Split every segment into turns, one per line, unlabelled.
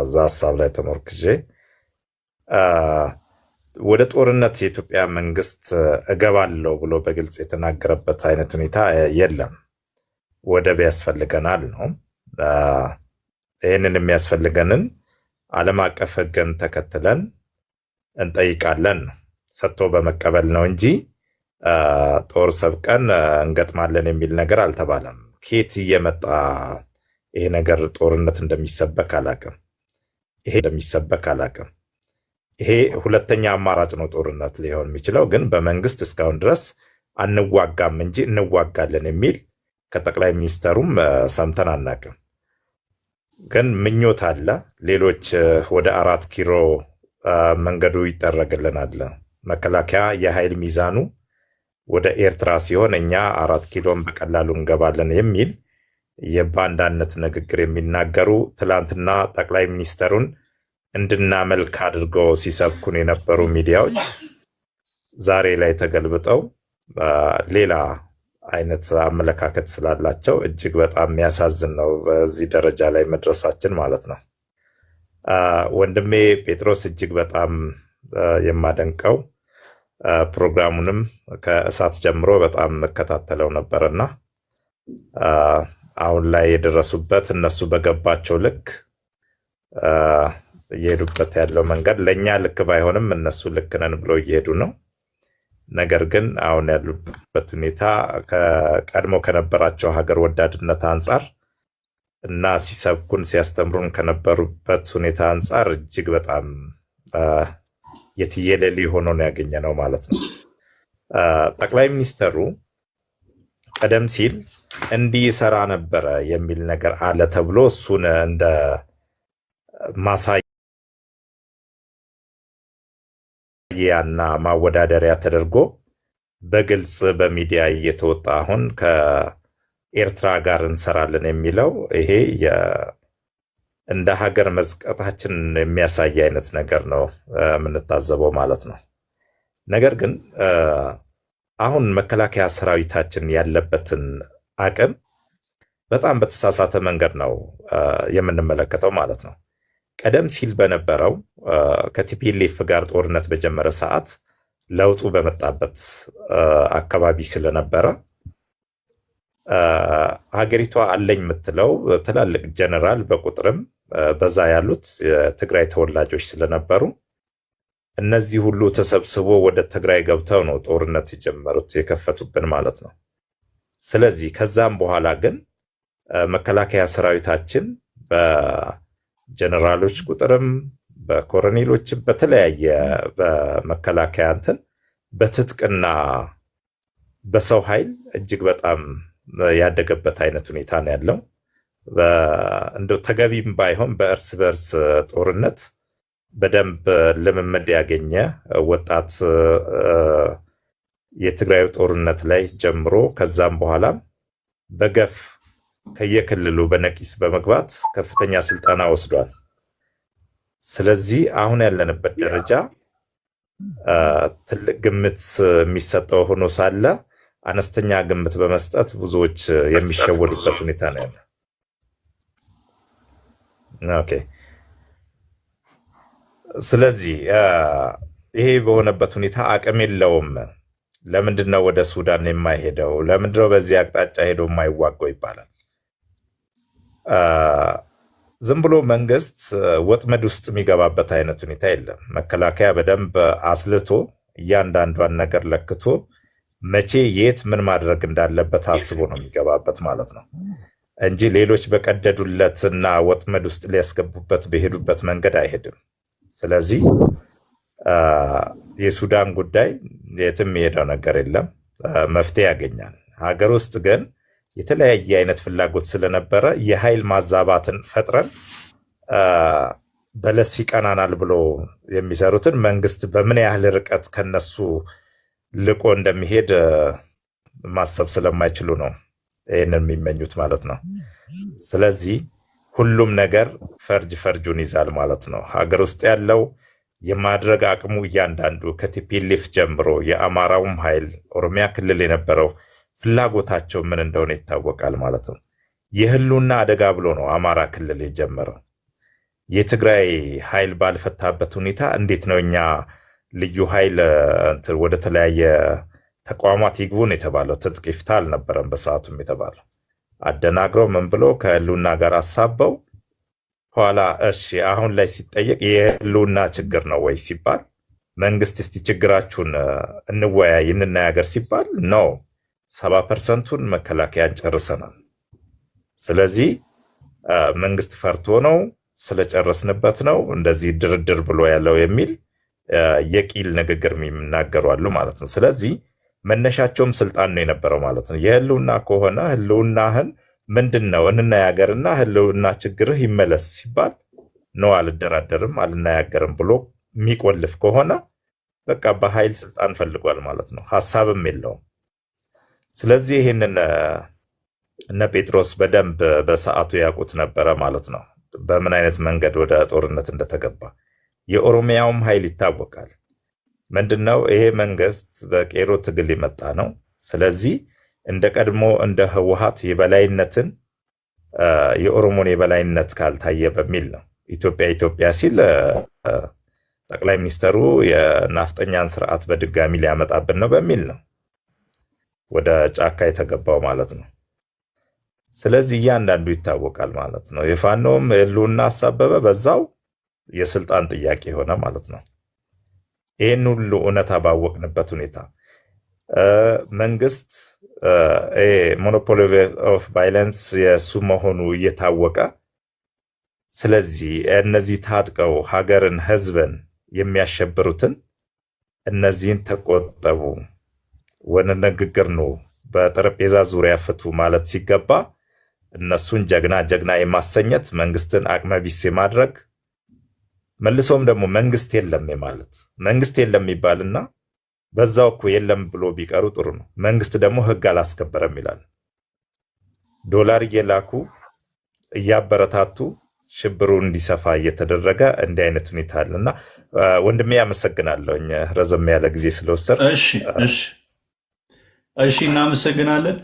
እዛ ሀሳብ ላይ ተመርክዤ ወደ ጦርነት የኢትዮጵያ መንግስት እገባለሁ ብሎ በግልጽ የተናገረበት አይነት ሁኔታ የለም። ወደብ ያስፈልገናል ነው። ይህንን የሚያስፈልገንን ዓለም አቀፍ ሕግን ተከትለን እንጠይቃለን ነው። ሰጥቶ በመቀበል ነው እንጂ ጦር ሰብቀን እንገጥማለን የሚል ነገር አልተባለም። ከየት እየመጣ ይሄ ነገር ጦርነት እንደሚሰበክ አላቅም። ይሄ ሁለተኛ አማራጭ ነው ጦርነት ሊሆን የሚችለው። ግን በመንግስት እስካሁን ድረስ አንዋጋም እንጂ እንዋጋለን የሚል ከጠቅላይ ሚኒስተሩም ሰምተን አናቅም። ግን ምኞት አለ። ሌሎች ወደ 4 ኪሎ መንገዱ ይጠረግልናል። መከላከያ የኃይል ሚዛኑ ወደ ኤርትራ ሲሆን እኛ 4 ኪሎን በቀላሉ እንገባለን የሚል የባንዳነት ንግግር የሚናገሩ ትላንትና ጠቅላይ ሚኒስተሩን እንድናመልክ አድርገው ሲሰብኩን የነበሩ ሚዲያዎች ዛሬ ላይ ተገልብጠው ሌላ አይነት አመለካከት ስላላቸው እጅግ በጣም የሚያሳዝን ነው በዚህ ደረጃ ላይ መድረሳችን ማለት ነው። ወንድሜ ጴጥሮስ እጅግ በጣም የማደንቀው ፕሮግራሙንም ከእሳት ጀምሮ በጣም መከታተለው ነበርና አሁን ላይ የደረሱበት እነሱ በገባቸው ልክ እየሄዱበት ያለው መንገድ ለእኛ ልክ ባይሆንም እነሱ ልክ ነን ብለው እየሄዱ ነው። ነገር ግን አሁን ያሉበት ሁኔታ ከቀድሞ ከነበራቸው ሀገር ወዳድነት አንጻር እና ሲሰብኩን ሲያስተምሩን ከነበሩበት ሁኔታ አንጻር እጅግ በጣም የትየለሌ ሆኖ ነው ያገኘነው ማለት ነው። ጠቅላይ ሚኒስተሩ ቀደም ሲል እንዲሰራ ነበረ የሚል ነገር አለ ተብሎ እሱን እንደ ማሳያና ማወዳደሪያ ተደርጎ በግልጽ በሚዲያ እየተወጣ አሁን ከኤርትራ ጋር እንሰራለን የሚለው ይሄ እንደ ሀገር መዝቀጣችን የሚያሳይ አይነት ነገር ነው የምንታዘበው ማለት ነው። ነገር ግን አሁን መከላከያ ሰራዊታችን ያለበትን አቅም በጣም በተሳሳተ መንገድ ነው የምንመለከተው ማለት ነው። ቀደም ሲል በነበረው ከቲፒኤልኤፍ ጋር ጦርነት በጀመረ ሰዓት ለውጡ በመጣበት አካባቢ ስለነበረ ሀገሪቷ አለኝ የምትለው ትላልቅ ጀነራል በቁጥርም በዛ ያሉት የትግራይ ተወላጆች ስለነበሩ እነዚህ ሁሉ ተሰብስቦ ወደ ትግራይ ገብተው ነው ጦርነት የከፈቱብን ማለት ነው። ስለዚህ ከዛም በኋላ ግን መከላከያ ሰራዊታችን በጀነራሎች ቁጥርም በኮሎኔሎችም በተለያየ በመከላከያ እንትን በትጥቅና በሰው ኃይል እጅግ በጣም ያደገበት አይነት ሁኔታ ነው ያለው። እንደው ተገቢም ባይሆን በእርስ በርስ ጦርነት በደንብ ልምምድ ያገኘ ወጣት የትግራይ ጦርነት ላይ ጀምሮ ከዛም በኋላ በገፍ ከየክልሉ በነቂስ በመግባት ከፍተኛ ስልጠና ወስዷል። ስለዚህ አሁን ያለንበት ደረጃ ትልቅ ግምት የሚሰጠው ሆኖ ሳለ አነስተኛ ግምት በመስጠት ብዙዎች የሚሸወዱበት ሁኔታ ነው ያለው። ኦኬ። ስለዚህ ይሄ በሆነበት ሁኔታ አቅም የለውም። ለምንድነው ወደ ሱዳን የማይሄደው? ለምንድነው በዚህ አቅጣጫ ሄዶ የማይዋጋው ይባላል። ዝም ብሎ መንግስት ወጥመድ ውስጥ የሚገባበት አይነት ሁኔታ የለም። መከላከያ በደንብ አስልቶ እያንዳንዷን ነገር ለክቶ መቼ የት ምን ማድረግ እንዳለበት አስቦ ነው የሚገባበት ማለት ነው እንጂ ሌሎች በቀደዱለትና ወጥመድ ውስጥ ሊያስገቡበት በሄዱበት መንገድ አይሄድም። ስለዚህ የሱዳን ጉዳይ የትም የሄደው ነገር የለም፣ መፍትሄ ያገኛል። ሀገር ውስጥ ግን የተለያየ አይነት ፍላጎት ስለነበረ የኃይል ማዛባትን ፈጥረን በለስ ይቀናናል ብሎ የሚሰሩትን መንግስት በምን ያህል ርቀት ከነሱ ልቆ እንደሚሄድ ማሰብ ስለማይችሉ ነው ይህንን የሚመኙት ማለት ነው። ስለዚህ ሁሉም ነገር ፈርጁን ይዛል ማለት ነው። ሀገር ውስጥ ያለው የማድረግ አቅሙ እያንዳንዱ ከቲፒኤልኤፍ ጀምሮ የአማራውም ኃይል ኦሮሚያ ክልል የነበረው ፍላጎታቸው ምን እንደሆነ ይታወቃል ማለት ነው። የህልውና አደጋ ብሎ ነው አማራ ክልል የጀመረው። የትግራይ ኃይል ባልፈታበት ሁኔታ እንዴት ነው እኛ ልዩ ኃይል ወደ ተለያየ ተቋማት ይግቡን የተባለው? ትጥቅ ይፍታ አልነበረም በሰዓቱም የተባለው። አደናግረው ምን ብሎ ከህልውና ጋር አሳበው ኋላ እሺ አሁን ላይ ሲጠየቅ የህልውና ችግር ነው ወይ ሲባል መንግስት እስቲ ችግራችሁን እንወያይ እንናገር ሲባል ነው 70%ቱን መከላከያን ጨርሰናል። ስለዚህ መንግስት ፈርቶ ነው ስለጨረስንበት ነው እንደዚህ ድርድር ብሎ ያለው የሚል የቂል ንግግር የሚናገሩ አሉ ማለት ነው። ስለዚህ መነሻቸውም ስልጣን ነው የነበረው ማለት ነው። የህልውና ከሆነ ህልውናህን ምንድን ነው እንናያገርና ህልውና ችግርህ ይመለስ ሲባል ነው አልደራደርም አልናያገርም ብሎ የሚቆልፍ ከሆነ በቃ በኃይል ስልጣን ፈልጓል ማለት ነው። ሐሳብም የለውም። ስለዚህ ይህንን እነ ጴጥሮስ በደንብ በሰዓቱ ያውቁት ነበረ ማለት ነው፣ በምን አይነት መንገድ ወደ ጦርነት እንደተገባ። የኦሮሚያውም ኃይል ይታወቃል። ምንድነው ይሄ መንግስት በቄሮ ትግል የመጣ ነው። ስለዚህ እንደ ቀድሞ እንደ ህወሓት የበላይነትን የኦሮሞን የበላይነት ካልታየ በሚል ነው ኢትዮጵያ ሲል ጠቅላይ ሚኒስተሩ የናፍጠኛን ስርዓት በድጋሚ ሊያመጣብን ነው በሚል ነው ወደ ጫካ የተገባው ማለት ነው። ስለዚህ እያንዳንዱ ይታወቃል ማለት ነው። የፋኖም ህልውና አሳበበ፣ በዛው የስልጣን ጥያቄ ሆነ ማለት ነው። ይህን ሁሉ እውነታ ባወቅንበት ሁኔታ መንግስት ሞኖፖሊ ኦፍ ቫይለንስ የእሱ መሆኑ እየታወቀ ስለዚህ እነዚህ ታጥቀው ሀገርን ህዝብን የሚያሸብሩትን እነዚህን ተቆጠቡ፣ ወደ ንግግር ነው በጠረጴዛ ዙሪያ ፍቱ ማለት ሲገባ እነሱን ጀግና የማሰኘት መንግስትን አቅመቢስ ማድረግ መልሶም ደግሞ መንግስት የለም ማለት መንግስት የለም ይባልና በዛው እኮ የለም ብሎ ቢቀሩ ጥሩ ነው። መንግስት ደግሞ ህግ አላስከበረም ይላል። ዶላር እየላኩ እያበረታቱ ሽብሩ እንዲሰፋ እየተደረገ እንዲህ አይነት ሁኔታ አለና ወንድሜ ያመሰግናለሁ ረዘም ያለ ጊዜ ስለወሰድ።
እሺ እናመሰግናለን።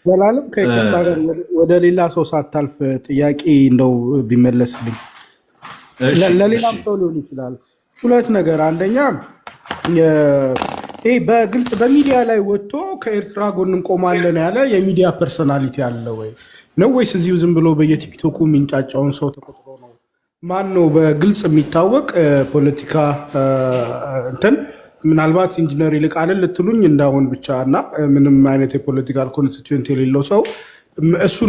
ዘላለም ከይቅርታ ጋር ወደ ሌላ ሰው ሳታልፍ ጥያቄ እንደው ቢመለስልኝ ለሌላም ሰው ሊሆን ይችላል። ሁለት ነገር፣ አንደኛ ይሄ በግልጽ በሚዲያ ላይ ወጥቶ ከኤርትራ ጎን እንቆማለን ያለ የሚዲያ ፐርሶናሊቲ አለ ወይ ነው ወይስ እዚሁ ዝም ብሎ በየቲክቶኩ የሚንጫጫውን ሰው ተቆጥሮ ነው? ማን ነው በግልጽ የሚታወቅ ፖለቲካ እንትን? ምናልባት ኢንጂነር ይልቃልን ልትሉኝ እንዳሁን ብቻ እና ምንም አይነት የፖለቲካል ኮንስቲትዩንት የሌለው ሰው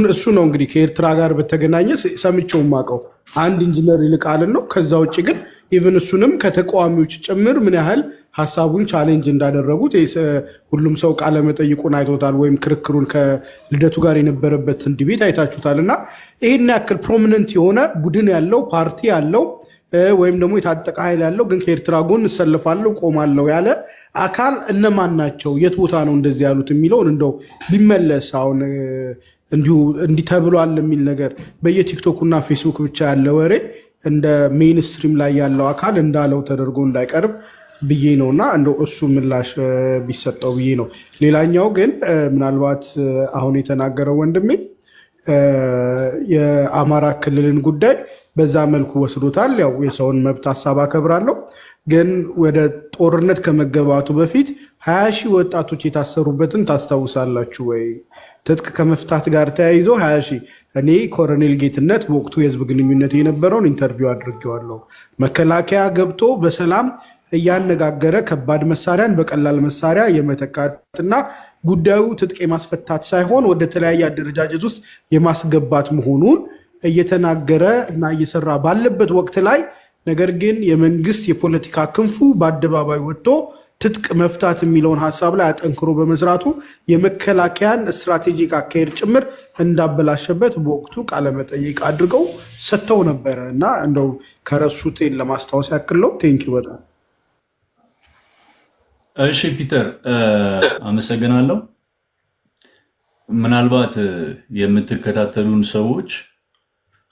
እሱ ነው እንግዲህ ከኤርትራ ጋር በተገናኘ ሰምቼው የማውቀው አንድ ኢንጂነር ይልቃልን ነው። ከዛ ውጭ ግን ኢቭን እሱንም ከተቃዋሚዎች ጭምር ምን ያህል ሀሳቡን ቻሌንጅ እንዳደረጉት ሁሉም ሰው ቃለ መጠይቁን አይቶታል፣ ወይም ክርክሩን ከልደቱ ጋር የነበረበትን ዲቤት አይታችሁታል። እና ይህን ያክል ፕሮሚነንት የሆነ ቡድን ያለው ፓርቲ ያለው ወይም ደግሞ የታጠቀ ኃይል ያለው ግን ከኤርትራ ጎን እሰልፋለሁ ቆማለሁ ያለ አካል እነማን ናቸው? የት ቦታ ነው እንደዚህ ያሉት የሚለውን እንደው ቢመለስ። አሁን እንዲሁ እንዲህ ተብሏል የሚል ነገር በየቲክቶኩና ፌስቡክ ብቻ ያለ ወሬ እንደ ሜይንስትሪም ላይ ያለው አካል እንዳለው ተደርጎ እንዳይቀርብ ብዬ ነው እና እንደው እሱ ምላሽ ቢሰጠው ብዬ ነው። ሌላኛው ግን ምናልባት አሁን የተናገረው ወንድሜ የአማራ ክልልን ጉዳይ በዛ መልኩ ወስዶታል። ያው የሰውን መብት ሀሳብ አከብራለሁ፣ ግን ወደ ጦርነት ከመገባቱ በፊት 20 ሺህ ወጣቶች የታሰሩበትን ታስታውሳላችሁ ወይ? ትጥቅ ከመፍታት ጋር ተያይዞ 20 ሺህ እኔ ኮሎኔል ጌትነት በወቅቱ የህዝብ ግንኙነት የነበረውን ኢንተርቪው አድርጌዋለሁ። መከላከያ ገብቶ በሰላም እያነጋገረ ከባድ መሳሪያን በቀላል መሳሪያ የመተካትና ጉዳዩ ትጥቅ የማስፈታት ሳይሆን ወደ ተለያየ አደረጃጀት ውስጥ የማስገባት መሆኑን እየተናገረ እና እየሰራ ባለበት ወቅት ላይ ነገር ግን የመንግስት የፖለቲካ ክንፉ በአደባባይ ወጥቶ ትጥቅ መፍታት የሚለውን ሀሳብ ላይ አጠንክሮ በመስራቱ የመከላከያን ስትራቴጂክ አካሄድ ጭምር እንዳበላሸበት በወቅቱ ቃለመጠይቅ አድርገው ሰጥተው ነበረ እና እንደው ከረሱቴን ለማስታወስ ያክለው ቴንኪ በጣም
እሺ ፒተር አመሰግናለሁ። ምናልባት የምትከታተሉን ሰዎች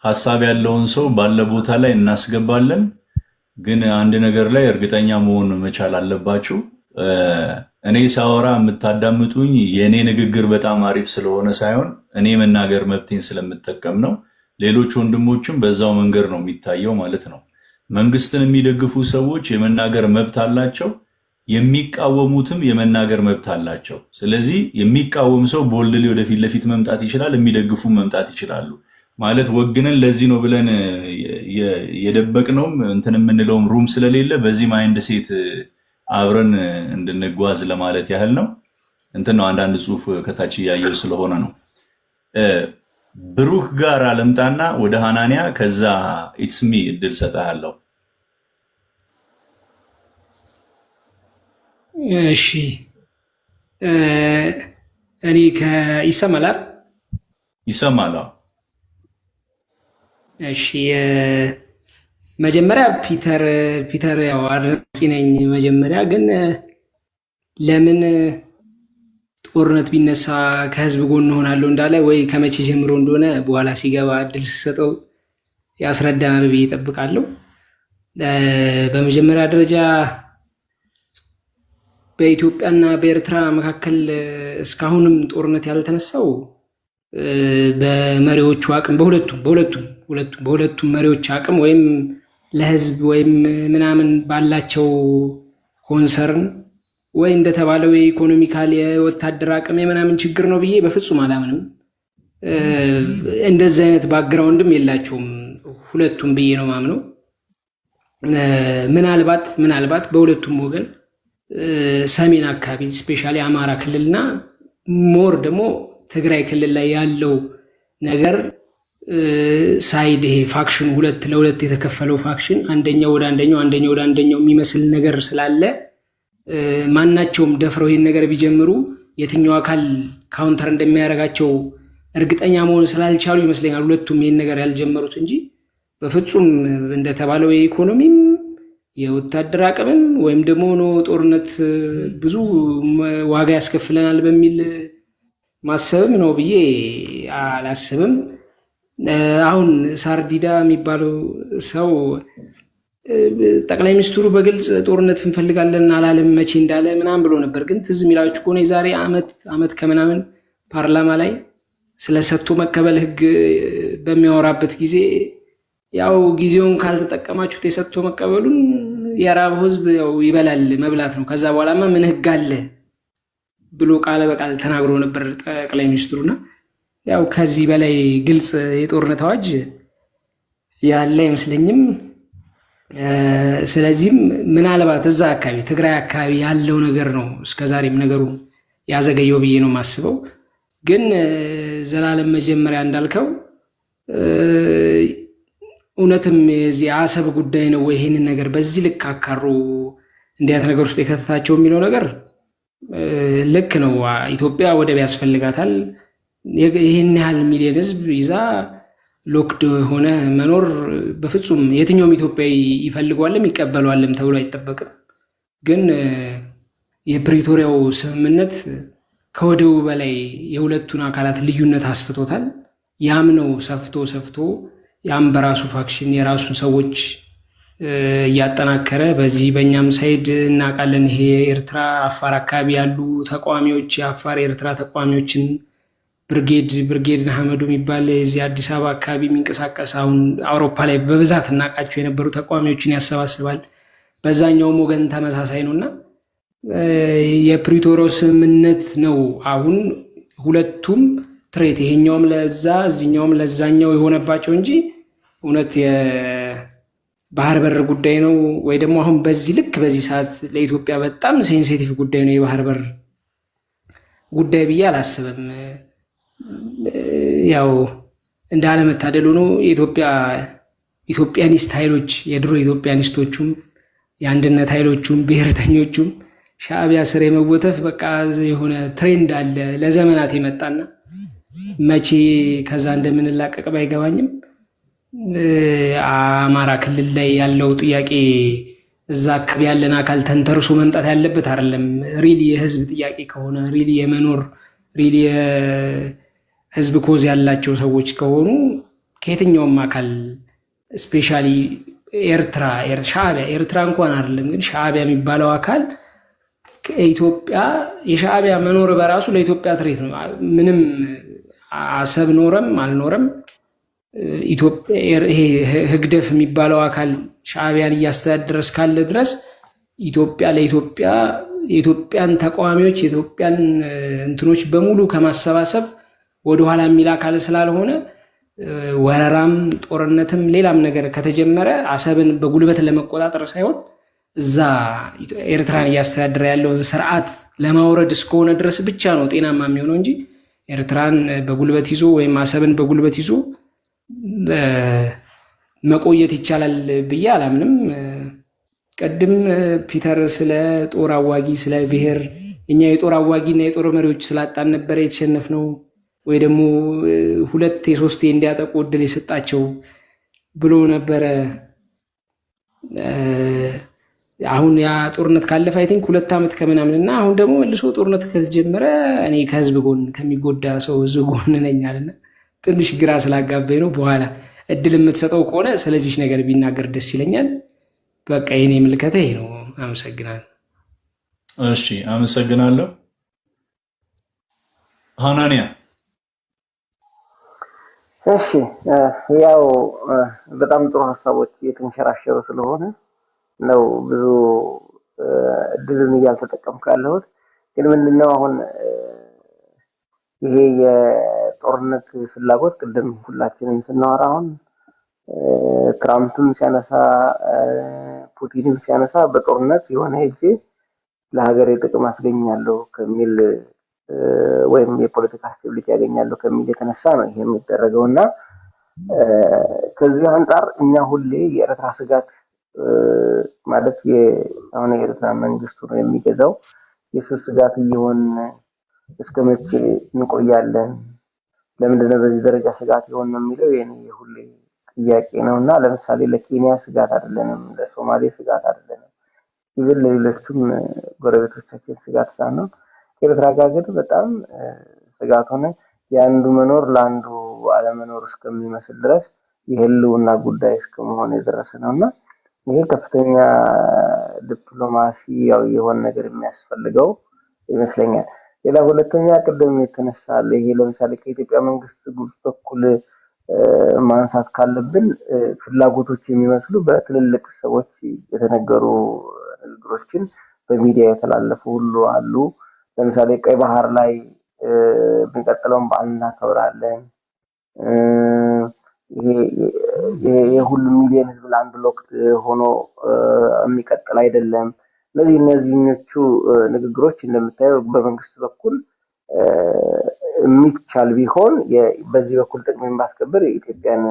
ሀሳብ ያለውን ሰው ባለ ቦታ ላይ እናስገባለን፣ ግን አንድ ነገር ላይ እርግጠኛ መሆን መቻል አለባችሁ። እኔ ሳወራ የምታዳምጡኝ የእኔ ንግግር በጣም አሪፍ ስለሆነ ሳይሆን እኔ መናገር መብቴን ስለምጠቀም ነው። ሌሎች ወንድሞችም በዛው መንገድ ነው የሚታየው ማለት ነው። መንግስትን የሚደግፉ ሰዎች የመናገር መብት አላቸው፣ የሚቃወሙትም የመናገር መብት አላቸው። ስለዚህ የሚቃወም ሰው ቦልድሊ ወደፊት ለፊት መምጣት ይችላል፣ የሚደግፉ መምጣት ይችላሉ። ማለት ወግነን ለዚህ ነው ብለን የደበቅነውም እንትን የምንለውም ሩም ስለሌለ በዚህ ማይንድ ሴት አብረን እንድንጓዝ ለማለት ያህል ነው። እንትን ነው አንዳንድ ጽሁፍ ከታች እያየው ስለሆነ ነው። ብሩክ ጋር አለምጣና ወደ ሃናንያ ከዛ ኢትስሚ እድል ሰጣለሁ።
እሺ እኔ ይሰማላል?
ይሰማል።
እሺ መጀመሪያ ፒተር ያው አድናቂ ነኝ። መጀመሪያ ግን ለምን ጦርነት ቢነሳ ከህዝብ ጎን ሆናለሁ እንዳለ ወይ ከመቼ ጀምሮ እንደሆነ በኋላ ሲገባ እድል ሲሰጠው ያስረዳናል ብዬ እጠብቃለሁ። በመጀመሪያ ደረጃ በኢትዮጵያና በኤርትራ መካከል እስካሁንም ጦርነት ያልተነሳው በመሪዎቹ አቅም በሁለቱም መሪዎች አቅም ወይም ለህዝብ ወይም ምናምን ባላቸው ኮንሰርን ወይ እንደተባለው የኢኮኖሚካል የወታደር አቅም የምናምን ችግር ነው ብዬ በፍጹም አላምንም። እንደዚህ አይነት ባክግራውንድም የላቸውም ሁለቱም ብዬ ነው ማምነው። ምናልባት በሁለቱም ወገን ሰሜን አካባቢ ስፔሻሊ አማራ ክልልና ሞር ደግሞ ትግራይ ክልል ላይ ያለው ነገር ሳይድ ይሄ ፋክሽን ለሁለት የተከፈለው ፋክሽን አንደኛው ወደ አንደኛው የሚመስል ነገር ስላለ ማናቸውም ደፍረው ይሄን ነገር ቢጀምሩ የትኛው አካል ካውንተር እንደሚያደርጋቸው እርግጠኛ መሆን ስላልቻሉ ይመስለኛል ሁለቱም ይሄን ነገር ያልጀመሩት እንጂ በፍጹም እንደተባለው የኢኮኖሚም የወታደር አቅምም ወይም ደግሞ ጦርነት ብዙ ዋጋ ያስከፍለናል በሚል ማሰብም ነው ብዬ አላስብም። አሁን ሳርዲዳ የሚባለው ሰው ጠቅላይ ሚኒስትሩ በግልጽ ጦርነት እንፈልጋለን አላለም መቼ እንዳለ ምናምን ብሎ ነበር። ግን ትዝ የሚላችሁ ከሆነ የዛሬ አመት ከምናምን ፓርላማ ላይ ስለ ሰጥቶ መቀበል ህግ በሚያወራበት ጊዜ ያው ጊዜውን ካልተጠቀማችሁት የሰጥቶ መቀበሉን የራብ ህዝብ ያው ይበላል መብላት ነው፣ ከዛ በኋላማ ምን ህግ አለ ብሎ ቃል በቃል ተናግሮ ነበር ጠቅላይ ሚኒስትሩና ያው ከዚህ በላይ ግልጽ የጦርነት አዋጅ ያለ አይመስለኝም። ስለዚህም ምናልባት እዛ አካባቢ ትግራይ አካባቢ ያለው ነገር ነው እስከዛሬም ነገሩን ያዘገየው ብዬ ነው የማስበው። ግን ዘላለም መጀመሪያ እንዳልከው እውነትም የዚህ አሰብ ጉዳይ ነው ወይ ይሄንን ነገር በዚህ ልክ አካሮ እንዲያት ነገር ውስጥ የከተታቸው የሚለው ነገር ልክ ነው። ኢትዮጵያ ወደብ ያስፈልጋታል። ይህን ያህል ሚሊዮን ህዝብ ይዛ ሎክድ ሆነ መኖር በፍጹም የትኛውም ኢትዮጵያዊ ይፈልገዋልም ይቀበለዋልም ተብሎ አይጠበቅም። ግን የፕሪቶሪያው ስምምነት ከወደቡ በላይ የሁለቱን አካላት ልዩነት አስፍቶታል። ያም ነው ሰፍቶ ያም በራሱ ፋክሽን የራሱን ሰዎች እያጠናከረ በዚህ በእኛም ሳይድ እናውቃለን። ይሄ ኤርትራ አፋር አካባቢ ያሉ ተቃዋሚዎች የአፋር የኤርትራ ተቃዋሚዎችን ብርጌድ አህመዱ የሚባል የዚህ አዲስ አበባ አካባቢ የሚንቀሳቀስ አሁን አውሮፓ ላይ በብዛት እናውቃቸው የነበሩ ተቃዋሚዎችን ያሰባስባል። በዛኛውም ወገን ተመሳሳይ ነውና የፕሪቶሪያው ስምምነት ነው አሁን ሁለቱም ትሬት ይሄኛውም ለዛ እዚህኛውም ለዛኛው የሆነባቸው እንጂ እውነት የባህር በር ጉዳይ ነው ወይ ደግሞ አሁን በዚህ ልክ በዚህ ሰዓት ለኢትዮጵያ በጣም ሴንሲቲቭ ጉዳይ ነው የባህር በር ጉዳይ ብዬ አላስብም። ያው እንዳለመታደል ሆኖ ኢትዮጵያኒስት ኃይሎች የድሮ ኢትዮጵያኒስቶቹም የአንድነት ኃይሎቹም ብሔርተኞቹም ሻዕቢያ ስር የመወተፍ በቃ የሆነ ትሬንድ አለ ለዘመናት የመጣና መቼ ከዛ እንደምንላቀቅ ባይገባኝም አማራ ክልል ላይ ያለው ጥያቄ እዛ አካባቢ ያለን አካል ተንተርሶ መምጣት ያለበት አይደለም። ሪሊ የህዝብ ጥያቄ ከሆነ ሪሊ የመኖር ሪሊ የህዝብ ኮዝ ያላቸው ሰዎች ከሆኑ ከየትኛውም አካል ስፔሻሊ ኤርትራ እንኳን አይደለም ግን ሻዕቢያ የሚባለው አካል ከኢትዮጵያ የሻዕቢያ መኖር በራሱ ለኢትዮጵያ ትሬት ነው። ምንም አሰብ ኖረም አልኖረም ይሄ ህግደፍ የሚባለው አካል ሻዕቢያን እያስተዳደረ እስካለ ድረስ ኢትዮጵያ ለኢትዮጵያ የኢትዮጵያን ተቃዋሚዎች የኢትዮጵያን እንትኖች በሙሉ ከማሰባሰብ ወደኋላ የሚል አካል ስላልሆነ ወረራም ጦርነትም ሌላም ነገር ከተጀመረ አሰብን በጉልበት ለመቆጣጠር ሳይሆን እዛ ኤርትራን እያስተዳደረ ያለውን ስርዓት ለማውረድ እስከሆነ ድረስ ብቻ ነው ጤናማ የሚሆነው እንጂ ኤርትራን በጉልበት ይዞ ወይም አሰብን በጉልበት ይዞ መቆየት ይቻላል ብዬ አላምንም። ቀድም ፒተር ስለ ጦር አዋጊ ስለ ብሔር እኛ የጦር አዋጊና የጦር መሪዎች ስላጣን ነበረ የተሸነፍነው ወይ ደግሞ 2 3 እንዲያጠቁ እድል የሰጣቸው ብሎ ነበረ። አሁን ያ ጦርነት ካለፈ አይ ቲንክ 2 ዓመት ከምናምንና አሁን ደግሞ መልሶ ጦርነት ከተጀመረ እኔ ከህዝብ ጎን ከሚጎዳ ሰው ህዝብ ጎን ነኛልና ትንሽ ግራ ስላጋባኝ ነው። በኋላ እድል የምትሰጠው ከሆነ ስለዚህ ነገር ቢናገር ደስ ይለኛል። በቃ የኔ ምልከታ ይሄ ነው። አመሰግናለሁ።
እሺ አመሰግናለሁ። ሐናንያ
እሺ ያው በጣም ጥሩ ሀሳቦች የተንሸራሸሩ ስለሆነ ነው ብዙ እድልን እያልተጠቀምኩ ያለሁት። ግን ምንድነው አሁን ይሄ የጦርነት ፍላጎት ቅድም ሁላችንም ስናወራ አሁን ትራምፕም ሲያነሳ ፑቲንም ሲያነሳ በጦርነት የሆነ ሄጄ ለሀገሬ ጥቅም አስገኛለሁ ከሚል ወይም የፖለቲካ ስቴቢሊቲ ያገኛለሁ ከሚል የተነሳ ነው ይሄ የሚደረገውና ከዚህ አንፃር እኛ ሁሌ የኤርትራ ስጋት ማለት አሁን የኤርትራ መንግስቱ ነው የሚገዛው የሱ ስጋት እየሆን እስከ መቼ እንቆያለን? ለምንድነው በዚህ ደረጃ ስጋት የሆን ነው የሚለው የኔ ሁሌ ጥያቄ ነውና ለምሳሌ ለኬንያ ስጋት አይደለንም፣ ለሶማሌ ስጋት አይደለንም፣ ይብል ለሌሎችም ጎረቤቶቻችን ስጋት ሳይሆን ኤርትራ ጋር ግን በጣም ስጋት ሆነ የአንዱ መኖር ለአንዱ አለመኖር እስከሚመስል ድረስ የህልውና ጉዳይ እስከመሆን የደረሰ ነውና ይሄ ከፍተኛ ዲፕሎማሲያዊ የሆነ ነገር የሚያስፈልገው ይመስለኛል። ሌላ ሁለተኛ ቅድም የተነሳለ ይሄ ለምሳሌ ከኢትዮጵያ መንግስት በኩል ማንሳት ካለብን ፍላጎቶች የሚመስሉ በትልልቅ ሰዎች የተነገሩ ንግግሮችን በሚዲያ የተላለፉ ሁሉ አሉ። ለምሳሌ ቀይ ባህር ላይ ብንቀጥለውም በዓል እናከብራለን፣ የሁሉ ሚሊዮን ህዝብ ለአንድ ወቅት ሆኖ የሚቀጥል አይደለም። እነዚህኞቹ ንግግሮች እንደምታየው በመንግስት በኩል የሚቻል ቢሆን በዚህ በኩል ጥቅም ማስከበር የኢትዮጵያን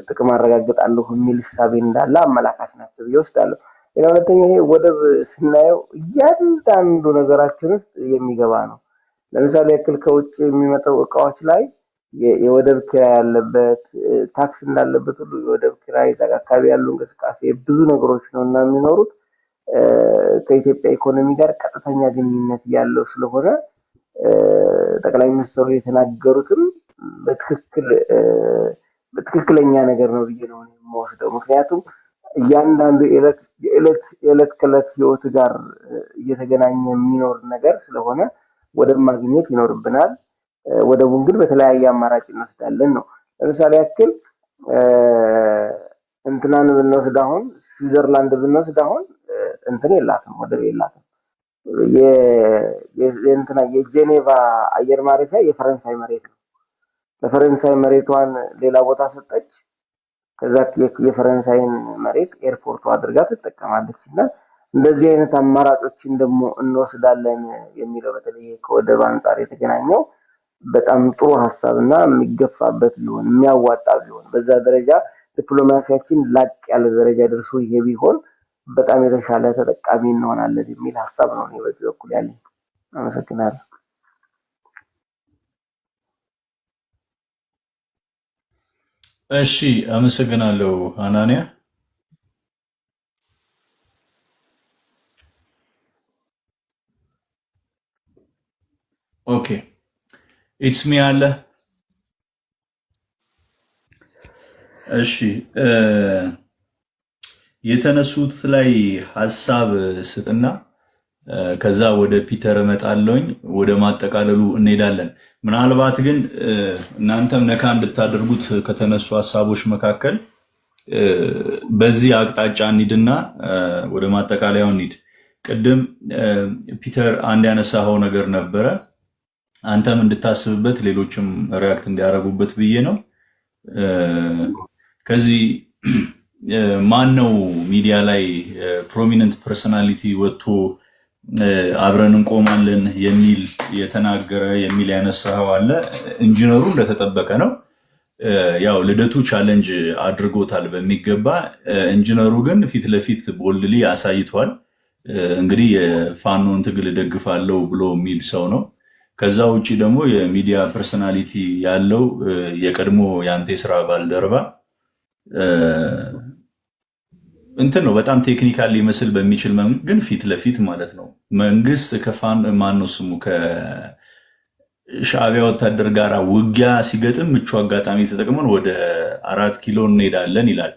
ጥቅም አረጋግጣለሁ የሚል ሐሳብ እንዳለ አመላካች ናቸው ይወስዳለሁ። ሁለተኛ ይሄ ወደብ ስናየው እያንዳንዱ ነገራችን ውስጥ የሚገባ ነው። ለምሳሌ ያክል ከውጭ የሚመጣው እቃዎች ላይ የወደብ ኪራይ ያለበት ታክስ እንዳለበት ሁሉ የወደብ ኪራይ አካባቢ ያሉ እንቅስቃሴ ብዙ ነገሮች ነውና የሚኖሩት ከኢትዮጵያ ኢኮኖሚ ጋር ቀጥተኛ ግንኙነት ያለው ስለሆነ ጠቅላይ ሚኒስትሩ የተናገሩትም በትክክለኛ ነገር ነው ብዬ ነው የምወስደው። ምክንያቱም እያንዳንዱ የዕለት ከዕለት ህይወት ጋር እየተገናኘ የሚኖር ነገር ስለሆነ ወደብ ማግኘት ይኖርብናል። ወደቡን ግን በተለያየ አማራጭ እንወስዳለን ነው። ለምሳሌ ያክል እንትናን ብንወስድ አሁን ስዊዘርላንድ ብንወስድ አሁን እንትን የላትም ወደብ የላትም። የጄኔቫ አየር ማረፊያ የፈረንሳይ መሬት ነው። ለፈረንሳይ መሬቷን ሌላ ቦታ ሰጠች። ከዛ የፈረንሳይን መሬት ኤርፖርቱ አድርጋ ትጠቀማለች እና እንደዚህ አይነት አማራጮችን ደግሞ እንወስዳለን የሚለው በተለይ ከወደብ አንፃር የተገናኘው በጣም ጥሩ ሐሳብና የሚገፋበት ቢሆን የሚያዋጣ ቢሆን በዛ ደረጃ ዲፕሎማሲያችን ላቅ ያለ ደረጃ ደርሶ ይሄ ቢሆን በጣም የተሻለ ተጠቃሚ እንሆናለን የሚል ሐሳብ ነው በዚህ በኩል ያለኝ። አመሰግናለሁ።
እሺ አመሰግናለሁ ሐናንያ። ኦኬ ኢትስ ሚ አለ። እሺ የተነሱት ላይ ሐሳብ ስጥና ከዛ ወደ ፒተር እመጣለሁኝ። ወደ ማጠቃለሉ እንሄዳለን። ምናልባት ግን እናንተም ነካ እንድታደርጉት ከተነሱ ሀሳቦች መካከል በዚህ አቅጣጫ እንሂድና ወደ ማጠቃለያው እንሂድ። ቅድም ፒተር አንድ ያነሳኸው ነገር ነበረ፣ አንተም እንድታስብበት ሌሎችም ሪያክት እንዲያደርጉበት ብዬ ነው። ከዚህ ማን ነው ሚዲያ ላይ ፕሮሚነንት ፐርሶናሊቲ ወጥቶ አብረን እንቆማለን የሚል የተናገረ የሚል ያነሳው አለ። ኢንጂነሩ እንደተጠበቀ ነው። ያው ልደቱ ቻሌንጅ አድርጎታል በሚገባ። ኢንጂነሩ ግን ፊት ለፊት ቦልድሊ አሳይቷል። እንግዲህ የፋኖን ትግል ደግፋለሁ ብሎ የሚል ሰው ነው። ከዛ ውጪ ደግሞ የሚዲያ ፐርሶናሊቲ ያለው የቀድሞ የአንተ ስራ ባልደረባ እንትን ነው። በጣም ቴክኒካል ሊመስል በሚችል መንገድ ግን ፊት ለፊት ማለት ነው መንግስት ከፋን ማነው ስሙ ከሻዕቢያ ወታደር ጋር ውጊያ ሲገጥም ምቹ አጋጣሚ ተጠቅመን ወደ 4 ኪሎ እንሄዳለን ይላል።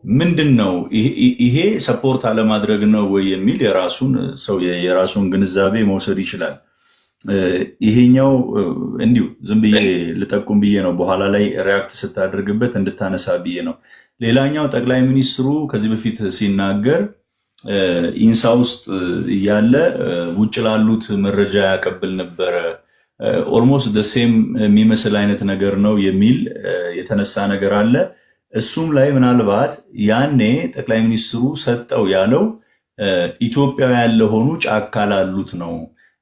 ምንድን ነው ይሄ? ሰፖርት አለማድረግ ነው ወይ የሚል የራሱን ግንዛቤ መውሰድ ይችላል። ይሄኛው እንዲሁ ዝም ብዬ ልጠቁም ብዬ ነው፣ በኋላ ላይ ሪያክት ስታደርግበት እንድታነሳ ብዬ ነው። ሌላኛው ጠቅላይ ሚኒስትሩ ከዚህ በፊት ሲናገር ኢንሳ ውስጥ እያለ ውጭ ላሉት መረጃ ያቀብል ነበረ፣ ኦልሞስት ደሴም የሚመስል አይነት ነገር ነው የሚል የተነሳ ነገር አለ። እሱም ላይ ምናልባት ያኔ ጠቅላይ ሚኒስትሩ ሰጠው ያለው ኢትዮጵያውያን ለሆኑ ጫካ ላሉት ነው።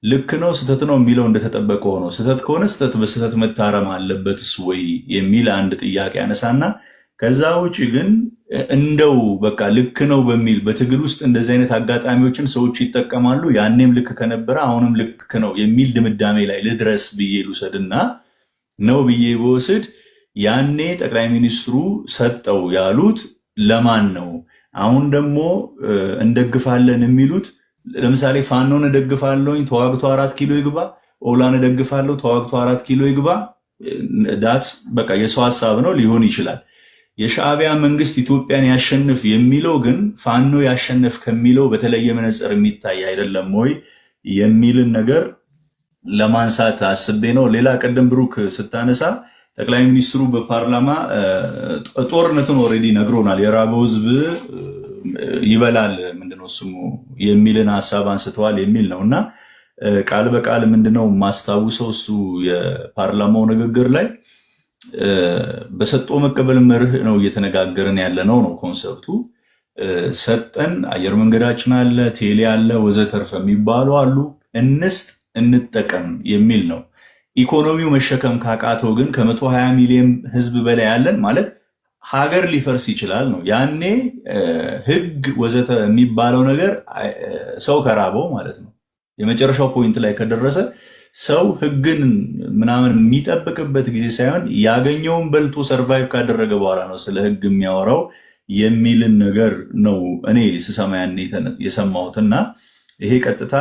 ልክ ነው ስህተት ነው የሚለው እንደተጠበቀ ሆኖ ስህተት ከሆነ ስህተት በስህተት መታረም አለበትስ ወይ የሚል አንድ ጥያቄ ያነሳና ከዛ ውጭ ግን እንደው በቃ ልክ ነው በሚል በትግል ውስጥ እንደዚህ አይነት አጋጣሚዎችን ሰዎች ይጠቀማሉ። ያኔም ልክ ከነበረ አሁንም ልክ ነው የሚል ድምዳሜ ላይ ልድረስ ብዬ ልውሰድና ነው ብዬ በወስድ ያኔ ጠቅላይ ሚኒስትሩ ሰጠው ያሉት ለማን ነው? አሁን ደግሞ እንደግፋለን የሚሉት ለምሳሌ ፋኖን እደግፋለሁኝ ተዋግቶ 4 ኪሎ ይግባ፣ ኦላን እደግፋለሁ ተዋግቶ 4 ኪሎ ይግባ። ዳስ በቃ የሰው ሀሳብ ነው ሊሆን ይችላል። የሻዕቢያ መንግስት ኢትዮጵያን ያሸንፍ የሚለው ግን ፋኖ ያሸንፍ ከሚለው በተለየ መነጽር የሚታይ አይደለም ወይ የሚልን ነገር ለማንሳት አስቤ ነው። ሌላ ቀደም ብሩክ ስታነሳ ጠቅላይ ሚኒስትሩ በፓርላማ ጦርነቱን ኦልሬዲ ነግሮናል፣ የራበው ህዝብ ይበላል ምንድነው ስሙ የሚልን ሀሳብ አንስተዋል የሚል ነው እና ቃል በቃል ምንድነው ማስታውሰው እሱ የፓርላማው ንግግር ላይ በሰጦ መቀበል መርህ ነው እየተነጋገርን ያለ ነው ኮንሰፕቱ። ሰጠን፣ አየር መንገዳችን አለ፣ ቴሌ አለ፣ ወዘተርፈ የሚባሉ አሉ፣ እንስጥ እንጠቀም የሚል ነው። ኢኮኖሚው መሸከም ካቃተው ግን ከ120 ሚሊዮን ህዝብ በላይ ያለን ማለት ሀገር ሊፈርስ ይችላል ነው። ያኔ ህግ ወዘተ የሚባለው ነገር ሰው ከራበው ማለት ነው የመጨረሻው ፖይንት ላይ ከደረሰ ሰው ህግን ምናምን የሚጠብቅበት ጊዜ ሳይሆን ያገኘውን በልቶ ሰርቫይቭ ካደረገ በኋላ ነው ስለ ህግ የሚያወራው የሚልን ነገር ነው እኔ ስሰማ ያኔ የሰማሁትና ይሄ ቀጥታ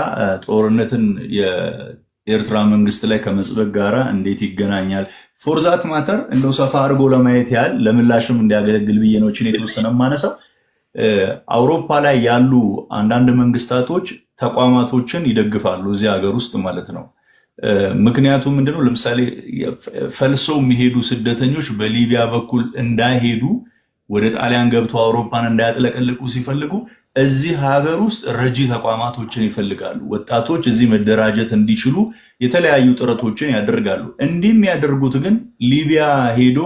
ጦርነትን የኤርትራ መንግስት ላይ ከመጽበቅ ጋራ እንዴት ይገናኛል? ፎርዛት ማተር እንደው ሰፋ አድርጎ ለማየት ያህል ለምላሽም እንዲያገለግል ብዬ ነው እችን የተወሰነ ማነሳው። አውሮፓ ላይ ያሉ አንዳንድ መንግስታቶች ተቋማቶችን ይደግፋሉ እዚህ ሀገር ውስጥ ማለት ነው። ምክንያቱም ምንድነው ለምሳሌ ፈልሰው የሚሄዱ ስደተኞች በሊቢያ በኩል እንዳይሄዱ ወደ ጣሊያን ገብተው አውሮፓን እንዳያጥለቀልቁ ሲፈልጉ እዚህ ሀገር ውስጥ ረጂ ተቋማቶችን ይፈልጋሉ። ወጣቶች እዚህ መደራጀት እንዲችሉ የተለያዩ ጥረቶችን ያደርጋሉ። እንዲህ የሚያደርጉት ግን ሊቢያ ሄዶ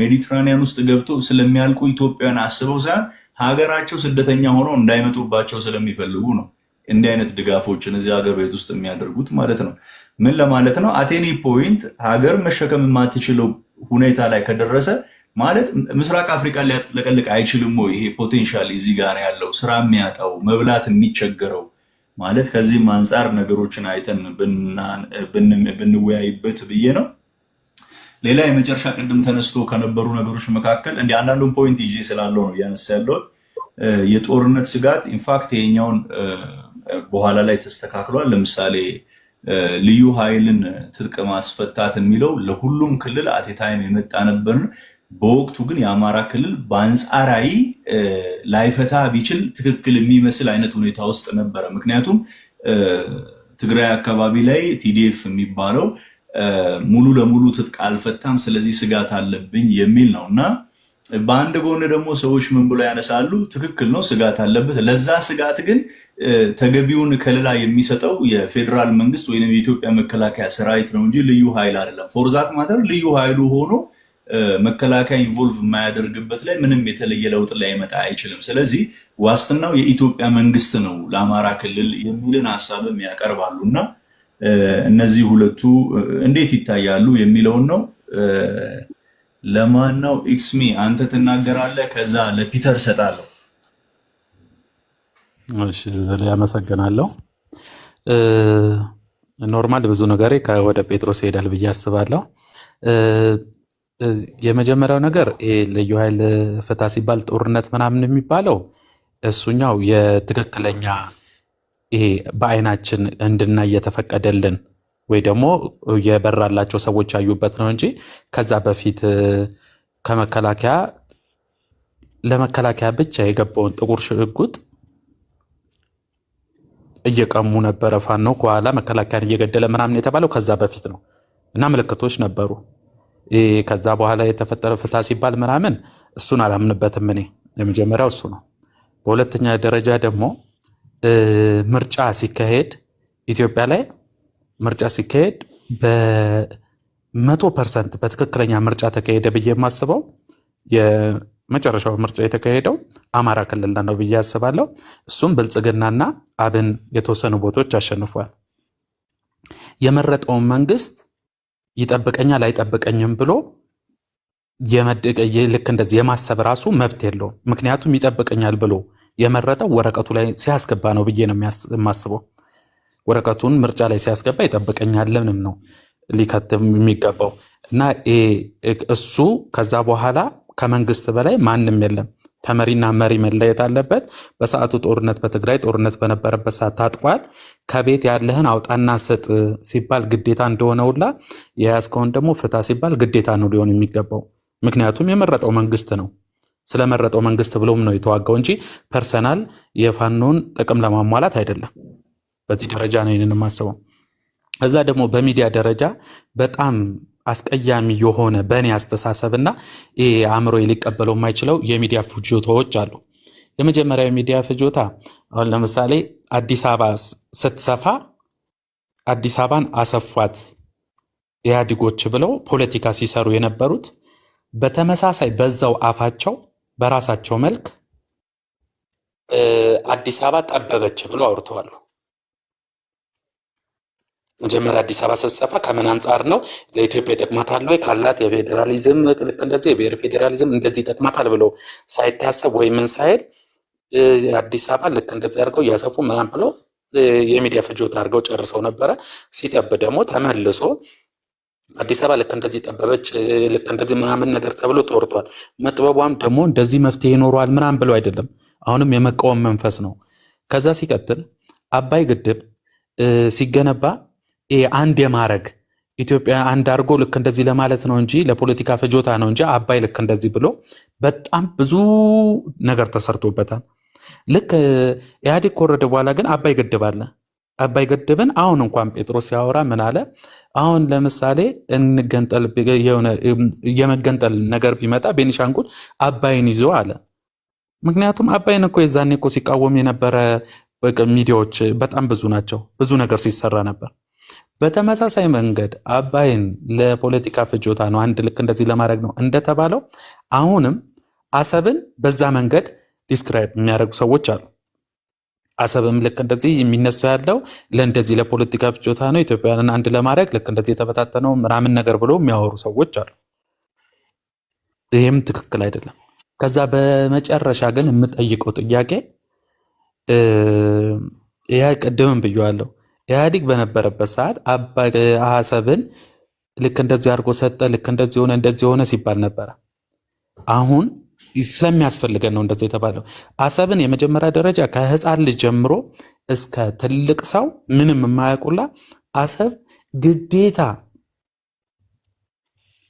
ሜዲትራኒያን ውስጥ ገብተው ስለሚያልቁ ኢትዮጵያን አስበው ሳይሆን ሀገራቸው ስደተኛ ሆነው እንዳይመጡባቸው ስለሚፈልጉ ነው እንዲህ አይነት ድጋፎችን እዚህ ሀገር ቤት ውስጥ የሚያደርጉት ማለት ነው። ምን ለማለት ነው? አቴኒ ፖይንት ሀገር መሸከም የማትችለው ሁኔታ ላይ ከደረሰ ማለት ምስራቅ አፍሪካ ሊያጥለቀልቅ አይችልም ወይ? ይሄ ፖቴንሻል እዚህ ጋር ያለው ስራ የሚያጣው መብላት የሚቸገረው ማለት ከዚህም አንጻር ነገሮችን አይተን ብንወያይበት ብዬ ነው። ሌላ የመጨረሻ ቅድም ተነስቶ ከነበሩ ነገሮች መካከል እንዲህ አንዳንዱን ፖይንት ይዤ ስላለው ነው እያነሳ ያለሁት። የጦርነት ስጋት ኢንፋክት ይሄኛውን በኋላ ላይ ተስተካክሏል። ለምሳሌ ልዩ ኃይልን ትጥቅ ማስፈታት የሚለው ለሁሉም ክልል አቴታይም የመጣ ነበር። በወቅቱ ግን የአማራ ክልል በአንጻራዊ ላይፈታ ቢችል ትክክል የሚመስል አይነት ሁኔታ ውስጥ ነበረ። ምክንያቱም ትግራይ አካባቢ ላይ ቲዲኤፍ የሚባለው ሙሉ ለሙሉ ትጥቅ አልፈታም፣ ስለዚህ ስጋት አለብኝ የሚል ነው እና በአንድ ጎን ደግሞ ሰዎች ምን ብሎ ያነሳሉ? ትክክል ነው፣ ስጋት አለበት። ለዛ ስጋት ግን ተገቢውን ከለላ የሚሰጠው የፌዴራል መንግስት ወይም የኢትዮጵያ መከላከያ ሰራዊት ነው እንጂ ልዩ ኃይል አይደለም። ፎርዛት ማተር ልዩ ኃይሉ ሆኖ መከላከያ ኢንቮልቭ የማያደርግበት ላይ ምንም የተለየ ለውጥ ላይመጣ አይችልም። ስለዚህ ዋስትናው የኢትዮጵያ መንግስት ነው ለአማራ ክልል የሚልን ሀሳብም ያቀርባሉ እና እነዚህ ሁለቱ እንዴት ይታያሉ የሚለውን ነው። ለማን ነው ኤክስሚ አንተ ትናገራለህ፣ ከዛ ለፒተር ሰጣለሁ።
እሺ ዘለ ያመሰግናለሁ። ኖርማል ብዙ ነገር ወደ ጴጥሮስ ይሄዳል ብዬ አስባለሁ። የመጀመሪያው ነገር ይሄ ልዩ ኃይል ፍታ ሲባል ጦርነት ምናምን የሚባለው እሱኛው የትክክለኛ ይሄ በአይናችን እንድናይ የተፈቀደልን ወይ ደግሞ የበራላቸው ሰዎች ያዩበት ነው እንጂ ከዛ በፊት ከመከላከያ ለመከላከያ ብቻ የገባውን ጥቁር ሽጉጥ እየቀሙ ነበረ ፋኖ ከኋላ መከላከያን እየገደለ ምናምን የተባለው ከዛ በፊት ነው እና ምልክቶች ነበሩ። ከዛ በኋላ የተፈጠረ ፍታ ሲባል ምናምን እሱን አላምንበትም እኔ። የመጀመሪያው እሱ ነው። በሁለተኛ ደረጃ ደግሞ ምርጫ ሲካሄድ ኢትዮጵያ ላይ ምርጫ ሲካሄድ በ100% በትክክለኛ ምርጫ ተካሄደ ብዬ የማስበው የመጨረሻው ምርጫ የተካሄደው አማራ ክልል ነው ብዬ አስባለሁ። እሱም ብልጽግናና አብን የተወሰኑ ቦታዎች አሸንፏል። የመረጠውን መንግስት ይጠብቀኛል አይጠብቀኝም ብሎ ልክ እንደዚህ የማሰብ ራሱ መብት የለውም። ምክንያቱም ይጠብቀኛል ብሎ የመረጠው ወረቀቱ ላይ ሲያስገባ ነው ብዬ ነው የማስበው። ወረቀቱን ምርጫ ላይ ሲያስገባ ይጠብቀኛል ለምንም ነው ሊከትም የሚገባው እና እሱ ከዛ በኋላ ከመንግስት በላይ ማንም የለም። ተመሪና መሪ መለየት አለበት። በሰዓቱ ጦርነት በትግራይ ጦርነት በነበረበት ሰዓት ታጥቋል። ከቤት ያለህን አውጣና ስጥ ሲባል ግዴታ እንደሆነ ሁላ የያዝከውን ደግሞ ፍታ ሲባል ግዴታ ነው ሊሆን የሚገባው። ምክንያቱም የመረጠው መንግስት ነው። ስለመረጠው መንግስት ብሎም ነው የተዋጋው እንጂ ፐርሰናል የፋኖን ጥቅም ለማሟላት አይደለም። በዚህ ደረጃ ነው ይህንን የማስበው። እዛ ደግሞ በሚዲያ ደረጃ በጣም አስቀያሚ የሆነ በእኔ አስተሳሰብና አእምሮ ሊቀበለው የማይችለው የሚዲያ ፍጆታዎች አሉ። የመጀመሪያው የሚዲያ ፍጆታ አሁን ለምሳሌ አዲስ አበባ ስትሰፋ አዲስ አበባን አሰፏት ኢህአዴጎች ብለው ፖለቲካ ሲሰሩ የነበሩት በተመሳሳይ በዛው አፋቸው በራሳቸው መልክ አዲስ አበባ ጠበበች ብለው አውርተዋል። መጀመሪያ አዲስ አበባ ስትሰፋ ከምን አንጻር ነው ለኢትዮጵያ ይጠቅማታል ወይ ካላት የፌዴራሊዝም እንደዚህ የብሔር ፌዴራሊዝም እንደዚህ ይጠቅማታል ብሎ ሳይታሰብ ወይ ምን ሳይል አዲስ አበባ ልክ እንደዚህ አድርገው እያሰፉ ምናምን ብለው የሚዲያ ፍጆታ አድርገው ጨርሰው ነበረ። ሲጠብ ደግሞ ተመልሶ አዲስ አበባ ልክ እንደዚህ ጠበበች ልክ እንደዚህ ምናምን ነገር ተብሎ ተወርቷል። መጥበቧም ደግሞ እንደዚህ መፍትሄ ይኖረዋል ምናምን ብለው አይደለም። አሁንም የመቃወም መንፈስ ነው። ከዛ ሲቀጥል አባይ ግድብ ሲገነባ አንድ የማረግ ኢትዮጵያ አንድ አድርጎ ልክ እንደዚህ ለማለት ነው እንጂ ለፖለቲካ ፍጆታ ነው እንጂ አባይ ልክ እንደዚህ ብሎ በጣም ብዙ ነገር ተሰርቶበታል። ልክ ኢህአዴግ ከወረደ በኋላ ግን አባይ ግድብ አለ። አባይ ግድብን አሁን እንኳን ጴጥሮስ ሲያወራ ምን አለ? አሁን ለምሳሌ እንገንጠል የመገንጠል ነገር ቢመጣ ቤኒሻንጉል አባይን ይዞ አለ። ምክንያቱም አባይን እኮ የዛኔ እኮ ሲቃወም የነበረ ሚዲያዎች በጣም ብዙ ናቸው። ብዙ ነገር ሲሰራ ነበር። በተመሳሳይ መንገድ አባይን ለፖለቲካ ፍጆታ ነው አንድ ልክ እንደዚህ ለማድረግ ነው እንደተባለው አሁንም አሰብን በዛ መንገድ ዲስክራይብ የሚያደርጉ ሰዎች አሉ። አሰብም ልክ እንደዚህ የሚነሳው ያለው ለእንደዚህ ለፖለቲካ ፍጆታ ነው ኢትዮጵያውያንን አንድ ለማድረግ ልክ እንደዚህ የተበታተነው ምናምን ነገር ብሎ የሚያወሩ ሰዎች አሉ። ይህም ትክክል አይደለም። ከዛ በመጨረሻ ግን የምጠይቀው ጥያቄ ያ ቅድምም ብየዋለሁ። ኢህአዴግ በነበረበት ሰዓት አሰብን ልክ እንደዚህ አድርጎ ሰጠ፣ ልክ እንደዚህ ሆነ ሲባል ነበረ። አሁን ስለሚያስፈልገን ነው እንደዚህ የተባለው። አሰብን የመጀመሪያ ደረጃ ከህፃን ልጅ ጀምሮ እስከ ትልቅ ሰው ምንም የማያውቁላ አሰብ ግዴታ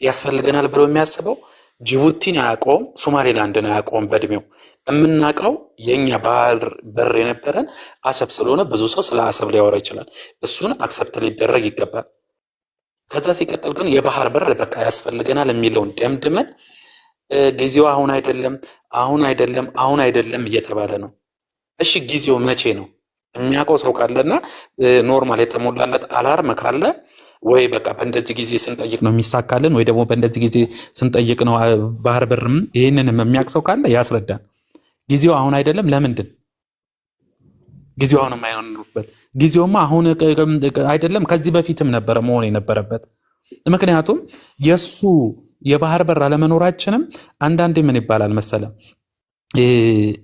ያስፈልገናል ብሎ የሚያስበው ጅቡቲን አያውቀውም፣ ሶማሌላንድን አያውቀውም። በእድሜው የምናውቀው የኛ ባህር በር የነበረን አሰብ ስለሆነ ብዙ ሰው ስለ አሰብ ሊያወራ ይችላል። እሱን አክሰፕት ሊደረግ ይገባል። ከዛ ሲቀጥል ግን የባህር በር በቃ ያስፈልገናል የሚለውን ደምድመን ጊዜው አሁን አይደለም አሁን አይደለም አሁን አይደለም እየተባለ ነው። እሺ ጊዜው መቼ ነው? የሚያውቀው ሰው ካለና ኖርማል የተሞላለት አላርም ካለ ወይ በቃ በእንደዚህ ጊዜ ስንጠይቅ ነው የሚሳካልን፣ ወይ ደግሞ በእንደዚህ ጊዜ ስንጠይቅ ነው ባህር በርም ይህንንም የሚያውቅ ሰው ካለ ያስረዳን። ጊዜው አሁን አይደለም። ለምንድን ጊዜው አሁን የማይሆንበት? ጊዜውማ አሁን አይደለም ከዚህ በፊትም ነበረ መሆን የነበረበት። ምክንያቱም የሱ የባህር በር አለመኖራችንም አንዳንዴ ምን ይባላል መሰለ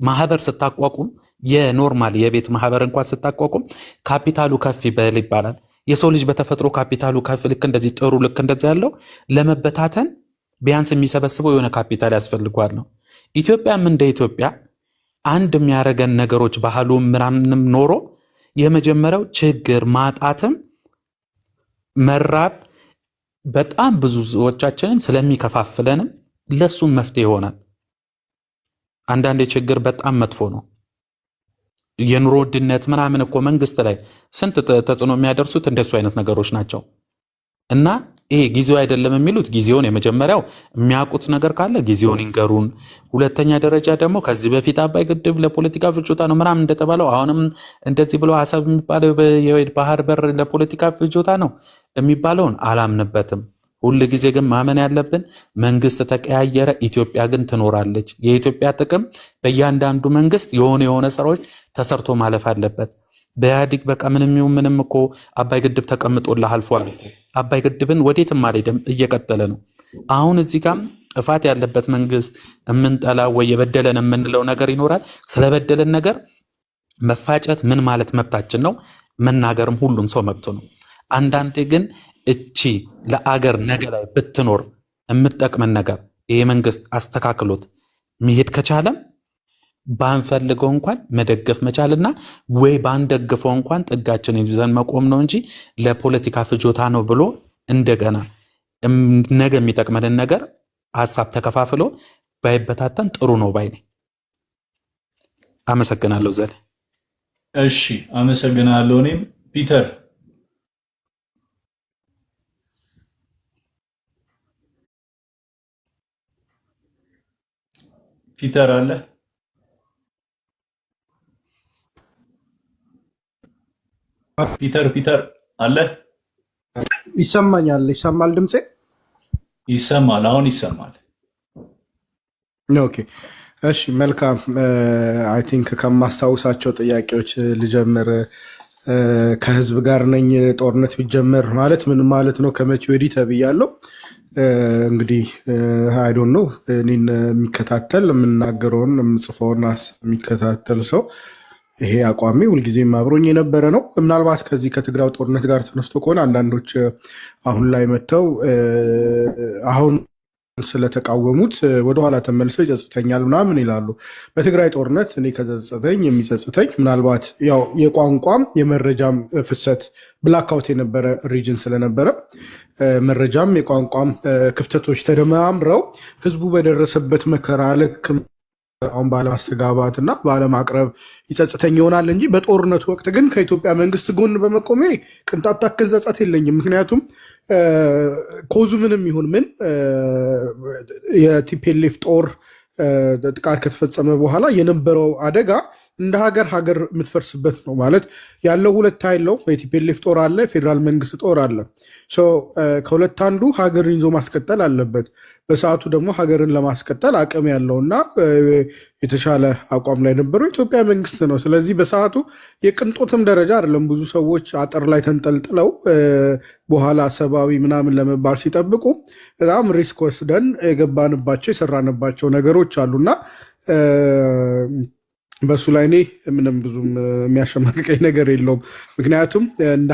ማህበር ስታቋቁም የኖርማል የቤት ማህበር እንኳን ስታቋቁም ካፒታሉ ከፍ ይበል ይባላል። የሰው ልጅ በተፈጥሮ ካፒታሉ ከፍ ልክ እንደዚህ ጥሩ ልክ እንደዚህ ያለው ለመበታተን ቢያንስ የሚሰበስበው የሆነ ካፒታል ያስፈልጓል ነው። ኢትዮጵያም እንደ ኢትዮጵያ አንድ የሚያደርገን ነገሮች ባህሉ ምናምንም ኖሮ የመጀመሪያው ችግር ማጣትም መራብ በጣም ብዙ ሰዎቻችንን ስለሚከፋፍለንም ለሱም መፍትሄ ይሆናል። አንዳንዴ ችግር በጣም መጥፎ ነው። የኑሮ ውድነት ምናምን እኮ መንግስት ላይ ስንት ተጽዕኖ የሚያደርሱት እንደሱ አይነት ነገሮች ናቸው። እና ይሄ ጊዜው አይደለም የሚሉት ጊዜውን የመጀመሪያው የሚያውቁት ነገር ካለ ጊዜውን ይንገሩን። ሁለተኛ ደረጃ ደግሞ ከዚህ በፊት አባይ ግድብ ለፖለቲካ ፍጆታ ነው ምናምን እንደተባለው አሁንም እንደዚህ ብሎ አሰብ የሚባለው ባህር በር ለፖለቲካ ፍጆታ ነው የሚባለውን አላምንበትም። ሁል ጊዜ ግን ማመን ያለብን መንግስት ተቀያየረ፣ ኢትዮጵያ ግን ትኖራለች። የኢትዮጵያ ጥቅም በእያንዳንዱ መንግስት የሆነ ስራዎች ተሰርቶ ማለፍ አለበት። በኢህአዴግ በቃ ምንም እኮ አባይ ግድብ ተቀምጦልህ አልፏል። አባይ ግድብን ወዴትም አልሄደም፣ እየቀጠለ ነው። አሁን እዚህ ጋር ጥፋት ያለበት መንግስት የምንጠላ ወይ የበደለን የምንለው ነገር ይኖራል። ስለበደለን ነገር መፋጨት ምን ማለት መብታችን ነው፣ መናገርም ሁሉም ሰው መብቱ ነው። አንዳንዴ ግን እቺ ለአገር ነገ ላይ ብትኖር የምትጠቅመን ነገር ይሄ መንግስት አስተካክሎት መሄድ ከቻለም ባንፈልገው እንኳን መደገፍ መቻልና ወይ ባንደግፈው እንኳን ጥጋችን ይዘን መቆም ነው እንጂ ለፖለቲካ ፍጆታ ነው ብሎ እንደገና ነገ የሚጠቅመንን ነገር ሀሳብ ተከፋፍሎ ባይበታተን ጥሩ ነው ባይ ነኝ። አመሰግናለሁ ዘለ።
እሺ አመሰግናለሁ። እኔም ፒተር አለ ፒተር አለ።
ይሰማኛል? ይሰማል? ድምፄ
ይሰማል? አሁን ይሰማል።
ኦኬ እሺ መልካም። አይ ቲንክ ከማስታውሳቸው ጥያቄዎች ልጀምር። ከህዝብ ጋር ነኝ ጦርነት ቢጀመር ማለት ምን ማለት ነው ከመቼ ወዲህ ተብያለሁ። እንግዲህ አይዶን ነው እኔን የሚከታተል የምናገረውን የምጽፈውን የሚከታተል ሰው ይሄ አቋሚ ሁልጊዜም አብሮኝ የነበረ ነው። ምናልባት ከዚህ ከትግራይ ጦርነት ጋር ተነስቶ ከሆነ አንዳንዶች አሁን ላይ መጥተው አሁን ስለተቃወሙት ወደኋላ ተመልሰው ይጸጽተኛል ምናምን ይላሉ። በትግራይ ጦርነት እኔ ከጸጸተኝ የሚጸጽተኝ ምናልባት ያው የቋንቋም የመረጃም ፍሰት ብላክአውት የነበረ ሪጅን ስለነበረ መረጃም የቋንቋም ክፍተቶች ተደማምረው ህዝቡ በደረሰበት መከራ ልክ አሁን ባለማስተጋባት እና ባለማቅረብ ይጸጽተኝ ይሆናል እንጂ በጦርነቱ ወቅት ግን ከኢትዮጵያ መንግስት ጎን በመቆሜ ቅንጣት ታክል ጸጸት የለኝም። ምክንያቱም ኮዙ ምንም ይሁን ምን የቲፒኤልኤፍ ጦር ጥቃት ከተፈጸመ በኋላ የነበረው አደጋ እንደ ሀገር የምትፈርስበት ነው ማለት ያለው ሁለት ኃይል ነው። የቲፒኤልኤፍ ጦር አለ፣ የፌዴራል መንግስት ጦር አለ። ከሁለት አንዱ ሀገርን ይዞ ማስቀጠል አለበት። በሰዓቱ ደግሞ ሀገርን ለማስቀጠል አቅም ያለውና የተሻለ አቋም ላይ ነበረው የኢትዮጵያ መንግስት ነው። ስለዚህ በሰዓቱ የቅንጦትም ደረጃ አይደለም። ብዙ ሰዎች አጥር ላይ ተንጠልጥለው በኋላ ሰብአዊ ምናምን ለመባል ሲጠብቁ በጣም ሪስክ ወስደን የገባንባቸው የሰራንባቸው ነገሮች አሉና በሱ ላይ እኔ ምንም ብዙም የሚያሸማቅቀኝ ነገር የለውም። ምክንያቱም እንደ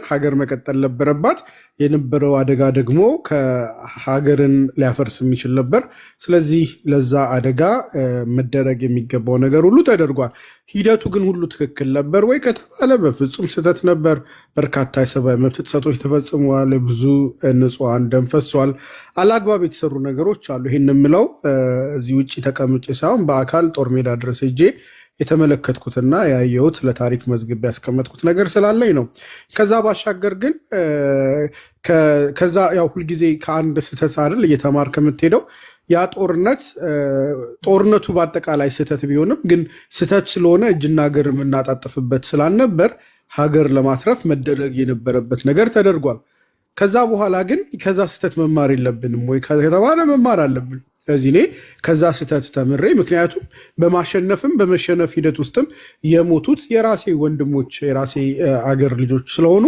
ሀገር መቀጠል ነበረባት። የነበረው አደጋ ደግሞ ከሀገርን ሊያፈርስ የሚችል ነበር። ስለዚህ ለዛ አደጋ መደረግ የሚገባው ነገር ሁሉ ተደርጓል። ሂደቱ ግን ሁሉ ትክክል ነበር ወይ ከተባለ በፍጹም ስህተት ነበር። በርካታ የሰብአዊ መብት ጥሰቶች ተፈጽመዋል። ብዙ ንጹሐን ደም ፈሷል። አላግባብ የተሰሩ ነገሮች አሉ። ይህን የምለው እዚህ ውጭ ተቀምጬ ሳይሆን በአካል ጦር ሜዳ ድረስ ሄጄ የተመለከትኩትና ያየሁት ለታሪክ መዝግብ ያስቀመጥኩት ነገር ስላለኝ ነው። ከዛ ባሻገር ግን ከዛ ያው ሁልጊዜ ከአንድ ስህተት አይደል እየተማር ከምትሄደው ያ ጦርነቱ በአጠቃላይ ስህተት ቢሆንም ግን ስህተት ስለሆነ እጅና እግር የምናጣጥፍበት ስላልነበር ሀገር ለማትረፍ መደረግ የነበረበት ነገር ተደርጓል። ከዛ በኋላ ግን ከዛ ስህተት መማር የለብንም ወይ ከተባለ መማር አለብን። ስለዚህ እኔ ከዛ ስህተት ተምሬ ምክንያቱም በማሸነፍም በመሸነፍ ሂደት ውስጥም የሞቱት የራሴ ወንድሞች የራሴ አገር ልጆች ስለሆኑ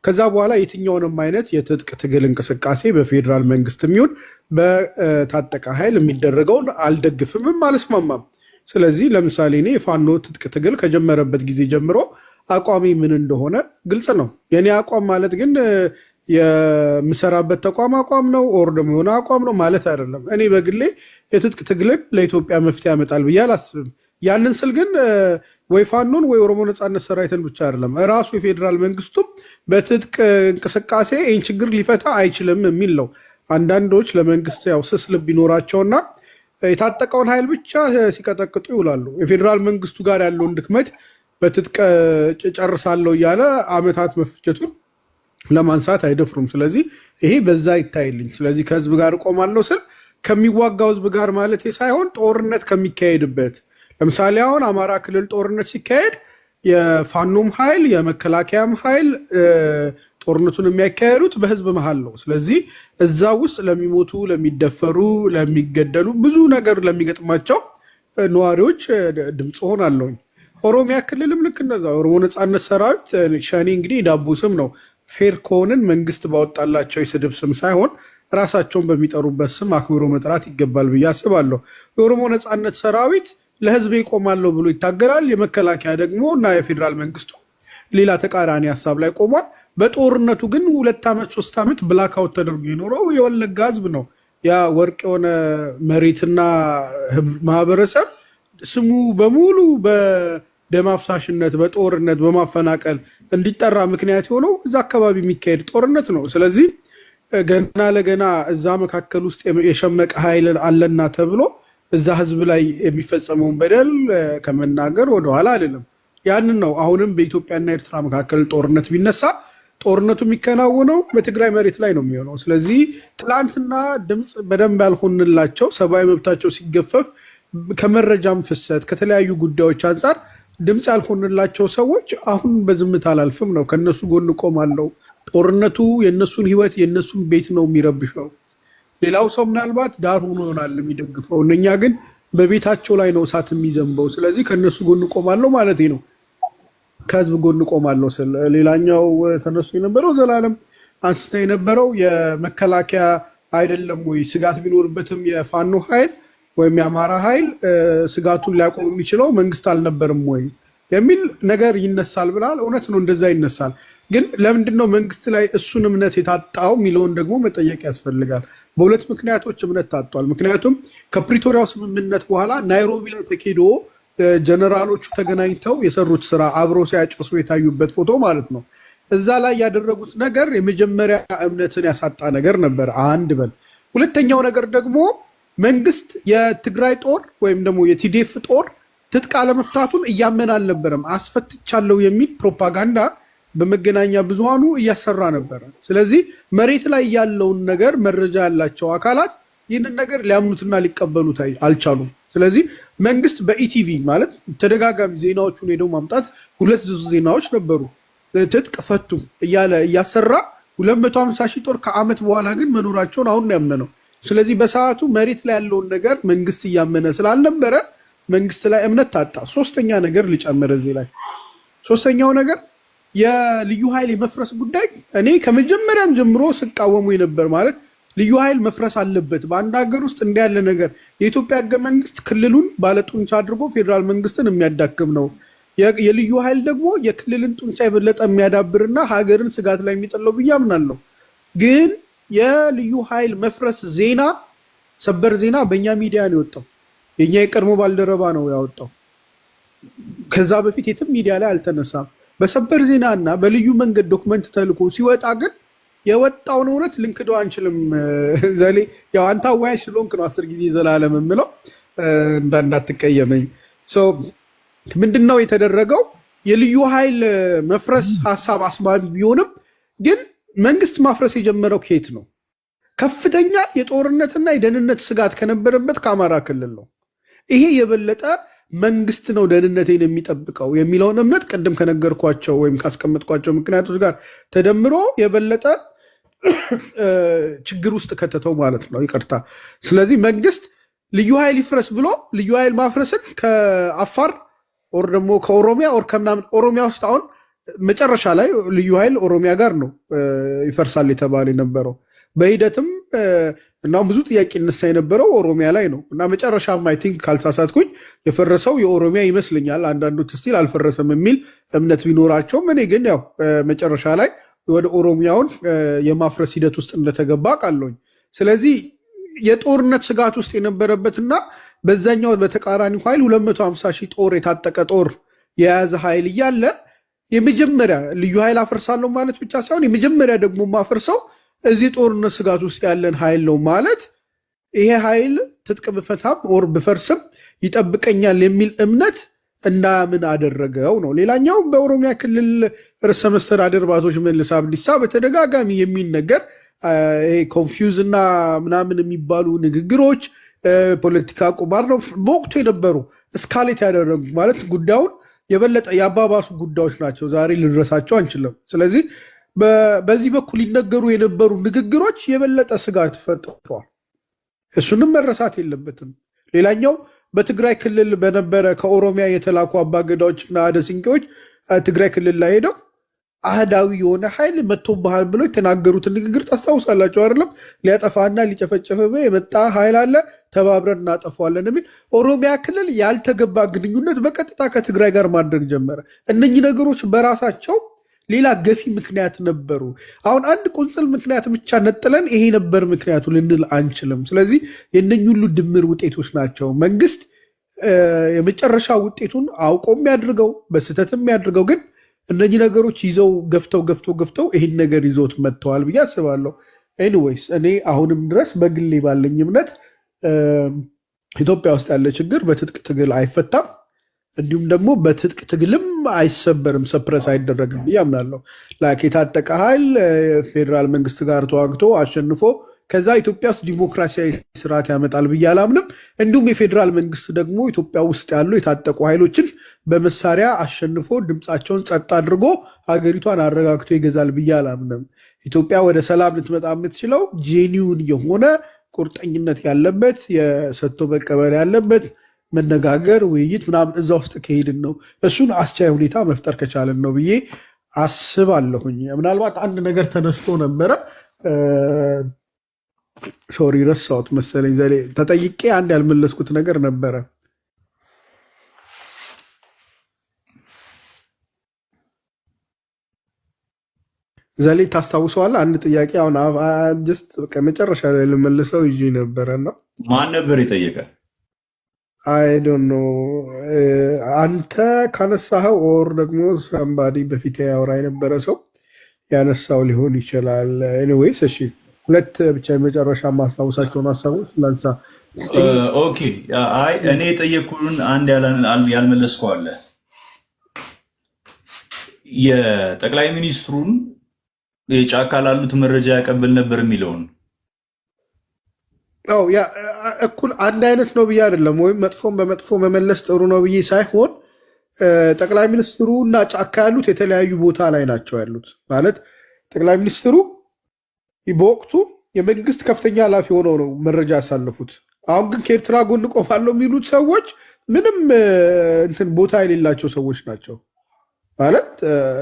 ከዛ በኋላ የትኛውንም አይነት የትጥቅ ትግል እንቅስቃሴ በፌዴራል መንግስት የሚሆን በታጠቀ ኃይል የሚደረገውን አልደግፍምም፣ አልስማማም። ስለዚህ ለምሳሌ እኔ የፋኖ ትጥቅ ትግል ከጀመረበት ጊዜ ጀምሮ አቋሚ ምን እንደሆነ ግልጽ ነው። የኔ አቋም ማለት ግን የምሰራበት ተቋም አቋም ነው ኦር ደግሞ የሆነ አቋም ነው ማለት አይደለም። እኔ በግሌ የትጥቅ ትግልን ለኢትዮጵያ መፍትሄ ያመጣል ብዬ አላስብም። ያንን ስል ግን ወይ ፋኖን ወይ ኦሮሞ ነጻነት ሰራዊትን ብቻ አይደለም፣ ራሱ የፌዴራል መንግስቱም በትጥቅ እንቅስቃሴ ይህን ችግር ሊፈታ አይችልም የሚል ነው። አንዳንዶች ለመንግስት ያው ስስ ልብ ይኖራቸውና የታጠቀውን ኃይል ብቻ ሲቀጠቅጡ ይውላሉ። የፌዴራል መንግስቱ ጋር ያለውን ድክመት በትጥቅ ጨርሳለሁ እያለ አመታት መፍጀቱን ለማንሳት አይደፍሩም። ስለዚህ ይሄ በዛ ይታይልኝ። ስለዚህ ከህዝብ ጋር እቆማለሁ ስል ከሚዋጋው ህዝብ ጋር ማለት ሳይሆን ጦርነት ከሚካሄድበት፣ ለምሳሌ አሁን አማራ ክልል ጦርነት ሲካሄድ የፋኖም ኃይል የመከላከያም ኃይል ጦርነቱን የሚያካሄዱት በህዝብ መሀል ነው። ስለዚህ እዛ ውስጥ ለሚሞቱ፣ ለሚደፈሩ፣ ለሚገደሉ ብዙ ነገር ለሚገጥማቸው ነዋሪዎች ድምፅ ሆናለሁኝ። ኦሮሚያ ክልልም ልክ እንደዛ ኦሮሞ ነጻነት ሰራዊት ሸኔ እንግዲህ የዳቦ ስም ነው። ፌር ከሆንን መንግስት ባወጣላቸው የስድብ ስም ሳይሆን ራሳቸውን በሚጠሩበት ስም አክብሮ መጥራት ይገባል ብዬ አስባለሁ። የኦሮሞ ነጻነት ሰራዊት ለህዝብ ይቆማለሁ ብሎ ይታገላል። የመከላከያ ደግሞ እና የፌዴራል መንግስቱ ሌላ ተቃራኒ ሀሳብ ላይ ቆሟል። በጦርነቱ ግን 2 ዓመት 3 ዓመት ብላክአውት ተደርጎ የኖረው የወለጋ ህዝብ ነው። ያ ወርቅ የሆነ መሬትና ማህበረሰብ ስሙ በሙሉ ደም አፍሳሽነት፣ በጦርነት በማፈናቀል እንዲጠራ ምክንያት የሆነው እዛ አካባቢ የሚካሄድ ጦርነት ነው። ስለዚህ ገና ለገና እዛ መካከል ውስጥ የሸመቀ ኃይል አለና ተብሎ እዛ ህዝብ ላይ የሚፈጸመውን በደል ከመናገር ወደኋላ አይደለም። ያንን ነው አሁንም በኢትዮጵያና ኤርትራ መካከል ጦርነት ቢነሳ ጦርነቱ የሚከናወነው በትግራይ መሬት ላይ ነው የሚሆነው። ስለዚህ ትላንትና ድምፅ በደንብ ያልሆንላቸው ሰብአዊ መብታቸው ሲገፈፍ ከመረጃም ፍሰት ከተለያዩ ጉዳዮች አንጻር ድምፅ ያልሆንላቸው ሰዎች አሁን በዝምታ አላልፍም ነው። ከነሱ ጎን ቆማለሁ። ጦርነቱ የነሱን ህይወት የነሱን ቤት ነው የሚረብሸው። ሌላው ሰው ምናልባት ዳር ሆኖ ይሆናል የሚደግፈው፣ እነኛ ግን በቤታቸው ላይ ነው እሳት የሚዘንበው። ስለዚህ ከነሱ ጎን ቆማለሁ ማለት ነው። ከህዝብ ጎን ቆማለሁ ስል ሌላኛው ተነሱ የነበረው ዘላለም አንስተ የነበረው የመከላከያ አይደለም ወይ ስጋት ቢኖርበትም የፋኖ ኃይል ወይም የአማራ ኃይል ስጋቱን ሊያቆም የሚችለው መንግስት አልነበርም ወይ የሚል ነገር ይነሳል ብላል። እውነት ነው፣ እንደዛ ይነሳል። ግን ለምንድነው መንግስት ላይ እሱን እምነት የታጣው የሚለውን ደግሞ መጠየቅ ያስፈልጋል። በሁለት ምክንያቶች እምነት ታጧል። ምክንያቱም ከፕሪቶሪያው ስምምነት በኋላ ናይሮቢ ላይ ተኬዶ ጀነራሎቹ ተገናኝተው የሰሩት ስራ አብረው ሲያጨሱ የታዩበት ፎቶ ማለት ነው። እዛ ላይ ያደረጉት ነገር የመጀመሪያ እምነትን ያሳጣ ነገር ነበር። አንድ በል ሁለተኛው ነገር ደግሞ መንግስት የትግራይ ጦር ወይም ደግሞ የቲዴፍ ጦር ትጥቅ አለመፍታቱን እያመን አልነበረም። አስፈትቻለሁ የሚል ፕሮፓጋንዳ በመገናኛ ብዙሃኑ እያሰራ ነበረ። ስለዚህ መሬት ላይ ያለውን ነገር መረጃ ያላቸው አካላት ይህንን ነገር ሊያምኑትና ሊቀበሉት አልቻሉም። ስለዚህ መንግስት በኢቲቪ ማለት ተደጋጋሚ ዜናዎቹን ሄደው ማምጣት 2 ዜናዎች ነበሩ። ትጥቅ ፈቱ እያለ እያሰራ 250 ሺህ ጦር ከዓመት በኋላ ግን መኖራቸውን አሁን ነው ያመነው። ስለዚህ በሰዓቱ መሬት ላይ ያለውን ነገር መንግስት እያመነ ስላልነበረ መንግስት ላይ እምነት ታጣ። ሶስተኛ ነገር ሊጨምር እዚህ ላይ ሶስተኛው ነገር የልዩ ኃይል የመፍረስ ጉዳይ እኔ ከመጀመሪያም ጀምሮ ስቃወሙ የነበር ማለት ልዩ ኃይል መፍረስ አለበት። በአንድ ሀገር ውስጥ እንዲያለ ነገር የኢትዮጵያ ህገ መንግስት ክልሉን ባለጡንቻ አድርጎ ፌዴራል መንግስትን የሚያዳክም ነው። የልዩ ኃይል ደግሞ የክልልን ጡንቻ የበለጠ የሚያዳብርና ሀገርን ስጋት ላይ የሚጥለው ብዬ አምናለሁ። ግን የልዩ ኃይል መፍረስ ዜና ሰበር ዜና በእኛ ሚዲያ ነው የወጣው። የኛ የቀድሞ ባልደረባ ነው ያወጣው። ከዛ በፊት የትም ሚዲያ ላይ አልተነሳም። በሰበር ዜና እና በልዩ መንገድ ዶክመንት ተልኮ ሲወጣ ግን የወጣውን እውነት ልንክደው አንችልም። ዘሌ ያው አንተ አዋያሽ ስለሆንክ ነው 10 ጊዜ ዘላለም የምለው እንዳትቀየመኝ። ምንድነው የተደረገው? የልዩ ኃይል መፍረስ ሀሳብ አስማሚ ቢሆንም ግን መንግስት ማፍረስ የጀመረው ከየት ነው? ከፍተኛ የጦርነትና የደህንነት ስጋት ከነበረበት ከአማራ ክልል ነው። ይሄ የበለጠ መንግስት ነው ደህንነቴን የሚጠብቀው የሚለውን እምነት ቅድም ከነገርኳቸው ወይም ካስቀመጥኳቸው ምክንያቶች ጋር ተደምሮ የበለጠ ችግር ውስጥ ከተተው ማለት ነው። ይቅርታ። ስለዚህ መንግስት ልዩ ኃይል ይፍረስ ብሎ ልዩ ኃይል ማፍረስን ከአፋር ኦር ደግሞ ከኦሮሚያ ኦር ከምናምን ኦሮሚያ ውስጥ አሁን መጨረሻ ላይ ልዩ ኃይል ኦሮሚያ ጋር ነው ይፈርሳል የተባለ የነበረው። በሂደትም እና ብዙ ጥያቄ ይነሳ የነበረው ኦሮሚያ ላይ ነው እና መጨረሻም አይ ቲንክ ካልሳሳትኩኝ የፈረሰው የኦሮሚያ ይመስለኛል። አንዳንዶች ስቲል አልፈረሰም የሚል እምነት ቢኖራቸውም እኔ ግን ያው መጨረሻ ላይ ወደ ኦሮሚያውን የማፍረስ ሂደት ውስጥ እንደተገባ ቃለኝ። ስለዚህ የጦርነት ስጋት ውስጥ የነበረበትና በዛኛው በተቃራኒ ኃይል 250 ሺህ ጦር የታጠቀ ጦር የያዘ ኃይል እያለ የመጀመሪያ ልዩ ኃይል አፈርሳለሁ ማለት ብቻ ሳይሆን የመጀመሪያ ደግሞ ማፈርሰው እዚህ ጦርነት ስጋት ውስጥ ያለን ኃይል ነው ማለት ይሄ ኃይል ትጥቅ ብፈታም ኦር ብፈርስም ይጠብቀኛል የሚል እምነት እንዳያምን አደረገው ነው። ሌላኛው በኦሮሚያ ክልል ርዕሰ መስተዳድር አቶ ሽመልስ አብዲሳ በተደጋጋሚ የሚነገር ኮንፊውዝ እና ምናምን የሚባሉ ንግግሮች ፖለቲካ ቁማር ነው በወቅቱ የነበሩ እስካሌት ያደረጉ ማለት ጉዳዩን የበለጠ የአባባሱ ጉዳዮች ናቸው። ዛሬ ልንረሳቸው አንችልም። ስለዚህ በዚህ በኩል ሊነገሩ የነበሩ ንግግሮች የበለጠ ስጋት ፈጥሯል። እሱንም መረሳት የለበትም። ሌላኛው በትግራይ ክልል በነበረ ከኦሮሚያ የተላኩ አባገዳዎችና አደሲንቄዎች ትግራይ ክልል ላይ ሄደው አህዳዊ የሆነ ኃይል መጥቶብሃል ብሎ የተናገሩትን ንግግር ታስታውሳላቸው አይደለም? ሊያጠፋና ሊጨፈጨፍ የመጣ ኃይል አለ፣ ተባብረን እናጠፋዋለን የሚል ኦሮሚያ ክልል ያልተገባ ግንኙነት በቀጥታ ከትግራይ ጋር ማድረግ ጀመረ። እነኚህ ነገሮች በራሳቸው ሌላ ገፊ ምክንያት ነበሩ። አሁን አንድ ቁንጽል ምክንያት ብቻ ነጥለን ይሄ ነበር ምክንያቱ ልንል አንችልም። ስለዚህ የእነኚህ ሁሉ ድምር ውጤቶች ናቸው። መንግስት የመጨረሻ ውጤቱን አውቆ የሚያድርገው በስህተት የሚያድርገው ግን እነኚህ ነገሮች ይዘው ገፍተው ይህን ነገር ይዞት መጥተዋል ብዬ አስባለሁ። ኤኒዌይስ እኔ አሁንም ድረስ በግሌ ባለኝ እምነት ኢትዮጵያ ውስጥ ያለ ችግር በትጥቅ ትግል አይፈታም፣ እንዲሁም ደግሞ በትጥቅ ትግልም አይሰበርም፣ ሰፕረስ አይደረግም ብዬ አምናለሁ። የታጠቀ ኃይል ፌዴራል መንግስት ጋር ተዋግቶ አሸንፎ ከዛ ኢትዮጵያ ውስጥ ዲሞክራሲያዊ ስርዓት ያመጣል ብዬ አላምንም። እንዲሁም የፌዴራል መንግስት ደግሞ ኢትዮጵያ ውስጥ ያሉ የታጠቁ ኃይሎችን በመሳሪያ አሸንፎ ድምፃቸውን ጸጥ አድርጎ ሀገሪቷን አረጋግቶ ይገዛል ብዬ አላምንም። ኢትዮጵያ ወደ ሰላም ልትመጣ የምትችለው ጄኒውን የሆነ ቁርጠኝነት ያለበት የሰጥቶ መቀበል ያለበት መነጋገር፣ ውይይት ምናምን እዛ ውስጥ ከሄድን ነው። እሱን አስቻይ ሁኔታ መፍጠር ከቻለን ነው ብዬ አስባለሁኝ። ምናልባት አንድ ነገር ተነስቶ ነበረ ሶሪ ረሳሁት መሰለኝ። ዘሌ ተጠይቄ አንድ ያልመለስኩት ነገር ነበረ። ዘሌ ታስታውሰዋለህ? አንድ ጥያቄ አሁን ጀስት መጨረሻ ላይ ልመልሰው ይዤ ነበረ ነው።
ማን ነበር የጠየቀ?
አይ ዶንት ኖ አንተ ካነሳኸው ኦር ደግሞ ሳምባዲ በፊት ያወራ የነበረ ሰው ያነሳው ሊሆን ይችላል። ኤኒዌይስ እሺ ሁለት ብቻ የመጨረሻ ማስታወሳቸውን ሀሳቦች ላንሳ።
ኦኬ አይ እኔ የጠየኩን አንድ ያልመለስከው አለ። የጠቅላይ ሚኒስትሩን የጫካ ላሉት መረጃ ያቀብል ነበር የሚለውን
እኩል አንድ አይነት ነው ብዬ አይደለም፣ ወይም መጥፎን በመጥፎ መመለስ ጥሩ ነው ብዬ ሳይሆን ጠቅላይ ሚኒስትሩ እና ጫካ ያሉት የተለያዩ ቦታ ላይ ናቸው ያሉት። ማለት ጠቅላይ ሚኒስትሩ በወቅቱ የመንግስት ከፍተኛ ኃላፊ ሆነው ነው መረጃ ያሳለፉት። አሁን ግን ከኤርትራ ጎን ቆማለሁ የሚሉት ሰዎች ምንም እንትን ቦታ የሌላቸው ሰዎች ናቸው። ማለት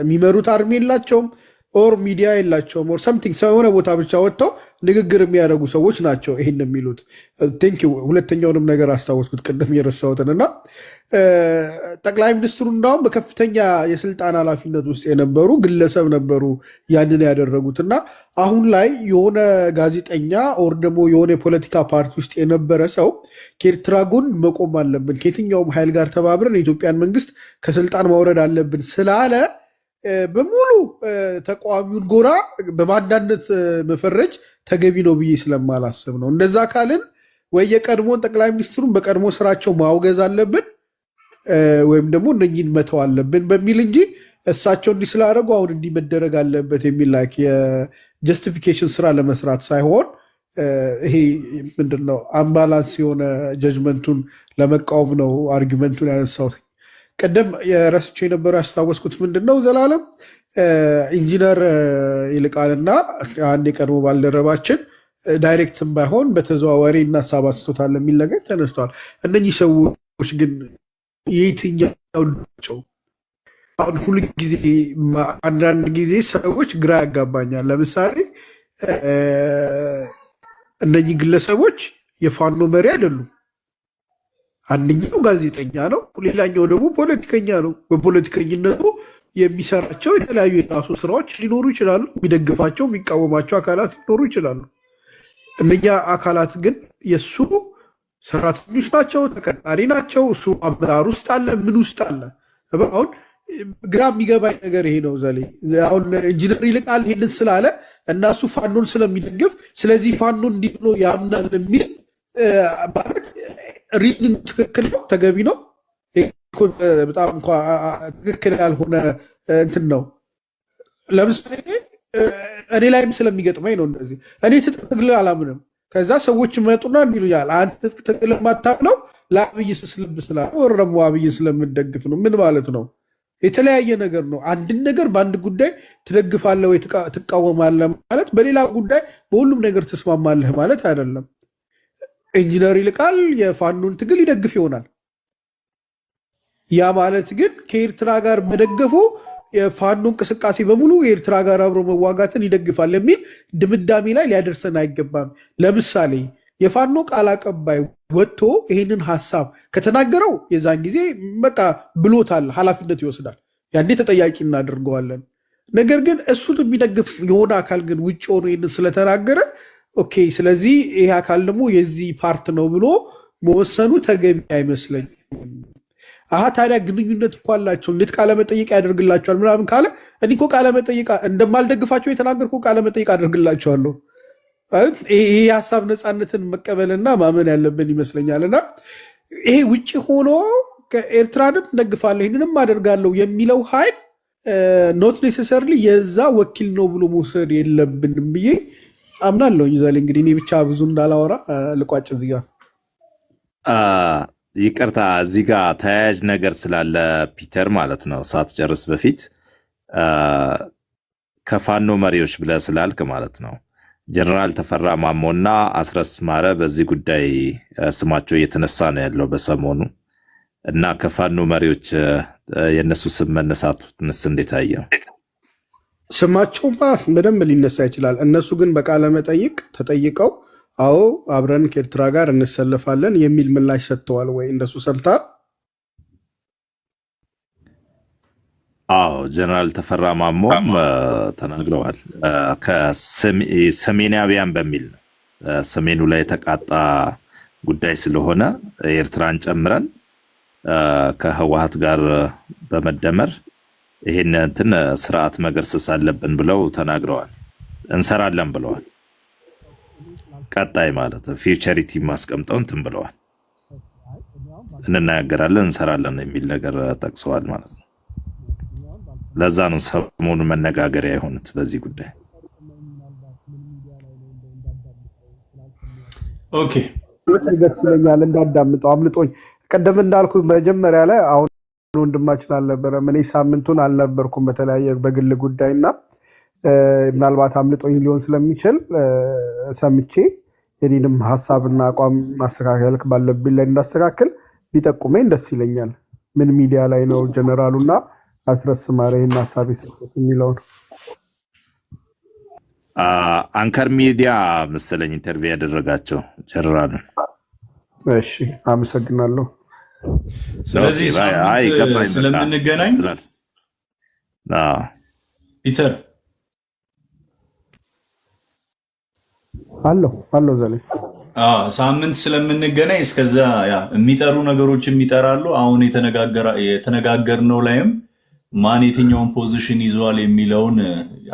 የሚመሩት አርሚ የላቸውም፣ ኦር ሚዲያ የላቸውም ኦር ሰምቲንግ ሰው የሆነ ቦታ ብቻ ወጥተው ንግግር የሚያደርጉ ሰዎች ናቸው ይህን የሚሉት። ቴንክ ዩ። ሁለተኛውንም ነገር አስታወስኩት ቅድም የረሳሁትን እና ጠቅላይ ሚኒስትሩ እንዳውም በከፍተኛ የስልጣን ኃላፊነት ውስጥ የነበሩ ግለሰብ ነበሩ ያንን ያደረጉት እና አሁን ላይ የሆነ ጋዜጠኛ ኦር ደግሞ የሆነ የፖለቲካ ፓርቲ ውስጥ የነበረ ሰው ከኤርትራ ጎን መቆም አለብን፣ ከየትኛውም ኃይል ጋር ተባብረን የኢትዮጵያን መንግስት ከስልጣን ማውረድ አለብን ስላለ በሙሉ ተቃዋሚውን ጎራ በባንዳነት መፈረጅ ተገቢ ነው ብዬ ስለማላስብ ነው። እንደዛ ካልን ወይ የቀድሞን ጠቅላይ ሚኒስትሩን በቀድሞ ስራቸው ማውገዝ አለብን ወይም ደግሞ እነኝን መተው አለብን በሚል እንጂ እሳቸው እንዲህ ስላደረጉ አሁን እንዲህ መደረግ አለበት የሚል ላይክ የጀስቲፊኬሽን ስራ ለመስራት ሳይሆን ይሄ ምንድነው አምባላንስ የሆነ ጀጅመንቱን ለመቃወም ነው አርጊመንቱን ያነሳሁት። ቀደም የረስቼ የነበረው ያስታወስኩት ምንድነው ዘላለም ኢንጂነር ይልቃልና አንድ የቀድሞ ባልደረባችን ዳይሬክትም ባይሆን በተዘዋዋሪ እና ሀሳብ አንስቶታል የሚል ነገር ተነስቷል። እነኚህ ሰዎች ግን የትኛው ናቸው? አሁን ሁሉ ጊዜ አንዳንድ ጊዜ ሰዎች ግራ ያጋባኛል። ለምሳሌ እነኚህ ግለሰቦች የፋኖ መሪ አይደሉም። አንደኛው ጋዜጠኛ ነው፣ ሌላኛው ደግሞ ፖለቲከኛ ነው። በፖለቲከኝነቱ የሚሰራቸው የተለያዩ የራሱ ስራዎች ሊኖሩ ይችላሉ። የሚደግፋቸው የሚቃወማቸው አካላት ሊኖሩ ይችላሉ። እነኛ አካላት ግን የእሱ ሰራተኞች ናቸው፣ ተቀጣሪ ናቸው። እሱ አመራር ውስጥ አለ፣ ምን ውስጥ አለ። አሁን ግራ የሚገባኝ ነገር ይሄ ነው ዘሌ። አሁን ኢንጂነር ይልቃል ይሄንን ስላለ እና እሱ ፋኖን ስለሚደግፍ ስለዚህ ፋኖ እንዲህ ብሎ ያምናል የሚል ማለት ሪዝን ትክክል ነው፣ ተገቢ ነው። በጣም እንኳ ትክክል ያልሆነ እንትን ነው። ለምሳሌ እኔ ላይም ስለሚገጥመኝ ነው እንደዚህ። እኔ ትጥቅ ትግል አላምንም። ከዛ ሰዎች መጡና እንዲሉኛል አንተ ትጥቅ ትግል የማታምነው ለአብይ ስስልብ ስላለ ወር ደግሞ አብይ ስለምደግፍ ነው። ምን ማለት ነው? የተለያየ ነገር ነው። አንድን ነገር በአንድ ጉዳይ ትደግፋለህ ወይ ትቃወማለህ ማለት በሌላ ጉዳይ በሁሉም ነገር ትስማማለህ ማለት አይደለም። ኢንጂነር ይልቃል የፋኖን ትግል ይደግፍ ይሆናል። ያ ማለት ግን ከኤርትራ ጋር መደገፉ የፋኖ እንቅስቃሴ በሙሉ የኤርትራ ጋር አብሮ መዋጋትን ይደግፋል የሚል ድምዳሜ ላይ ሊያደርሰን አይገባም። ለምሳሌ የፋኖ ቃል አቀባይ ወጥቶ ይህንን ሀሳብ ከተናገረው የዛን ጊዜ በቃ ብሎታል፣ ኃላፊነት ይወስዳል። ያኔ ተጠያቂ እናደርገዋለን። ነገር ግን እሱን የሚደግፍ የሆነ አካል ግን ውጭ ሆኖ ይህንን ስለተናገረ ኦኬ፣ ስለዚህ ይህ አካል ደግሞ የዚህ ፓርት ነው ብሎ መወሰኑ ተገቢ አይመስለኝም። አሀ ታዲያ ግንኙነት እኮ አላቸው እንዴት ቃለመጠይቅ ያደርግላቸዋል ምናምን ካለ እኔ እኮ ቃለመጠይቅ እንደማልደግፋቸው የተናገርኩ ቃለመጠይቅ አደርግላቸዋለሁ። ይህ የሀሳብ ነፃነትን መቀበልና ማመን ያለብን ይመስለኛል። እና ይሄ ውጭ ሆኖ ከኤርትራንም ደግፋለሁ ይህንንም አደርጋለሁ የሚለው ኃይል ኖት ኔሴሰርሊ የዛ ወኪል ነው ብሎ መውሰድ የለብንም ብዬ አምናለሁ። ይዛል እንግዲህ እኔ ብቻ ብዙ እንዳላወራ ልቋጭ እዚህ ጋር
ይቅርታ። እዚህ ጋር ተያያዥ ነገር ስላለ ፒተር ማለት ነው ሳትጨርስ በፊት ከፋኖ መሪዎች ብለህ ስላልክ ማለት ነው ጀነራል ተፈራ ማሞና አስረስ ማረ በዚህ ጉዳይ ስማቸው እየተነሳ ነው ያለው በሰሞኑ እና ከፋኖ መሪዎች የነሱ ስም መነሳቱንስ እንዴት አየው?
ስማቸውማ በደንብ ሊነሳ ይችላል። እነሱ ግን በቃለ መጠይቅ ተጠይቀው አዎ አብረን ከኤርትራ ጋር እንሰለፋለን የሚል ምላሽ ሰጥተዋል ወይ? እንደሱ ሰምተሃል?
አዎ ጀነራል ተፈራ ማሞም ተናግረዋል። ከሰሜናዊያን በሚል ነው ሰሜኑ ላይ የተቃጣ ጉዳይ ስለሆነ ኤርትራን ጨምረን ከህወሓት ጋር በመደመር ይህን እንትን ስርዓት መገርሰስ አለብን ብለው ተናግረዋል። እንሰራለን ብለዋል። ቀጣይ ማለት ፊውቸሪቲ ማስቀምጠው እንትን ብለዋል። እንናገራለን እንሰራለን የሚል ነገር ጠቅሰዋል ማለት ነው። ለዛ ነው ሰሞኑ መነጋገሪያ የሆኑት በዚህ ጉዳይ።
ኦኬ
ደስ ይለኛል እንዳዳምጠው አምልጦኝ ቀደም እንዳልኩ መጀመሪያ ላይ አሁን ወንድማችን አልነበረም። እኔ ሳምንቱን አልነበርኩም በተለያየ በግል ጉዳይና ምናልባት አምልጦኝ ሊሆን ስለሚችል ሰምቼ የኔንም ሀሳብና አቋም ማስተካከል ባለብኝ ላይ እንዳስተካከል ቢጠቁመኝ ደስ ይለኛል። ምን ሚዲያ ላይ ነው ጀነራሉና አስረስ ማረ ይሄን ሀሳብ ይሰጡት የሚለው ነው።
አንከር ሚዲያ መሰለኝ ኢንተርቪው ያደረጋቸው ጀነራል።
እሺ አመሰግናለሁ።
ስለዚህ ሳምንት ስለምንገናኝ ፒተር
አለው ዘሌ
ሳምንት ስለምንገናኝ እስከዛ የሚጠሩ ነገሮችም ይጠራሉ። አሁን የተነጋገርነው ላይም ማን የትኛውን ፖዚሽን ይዟል የሚለውን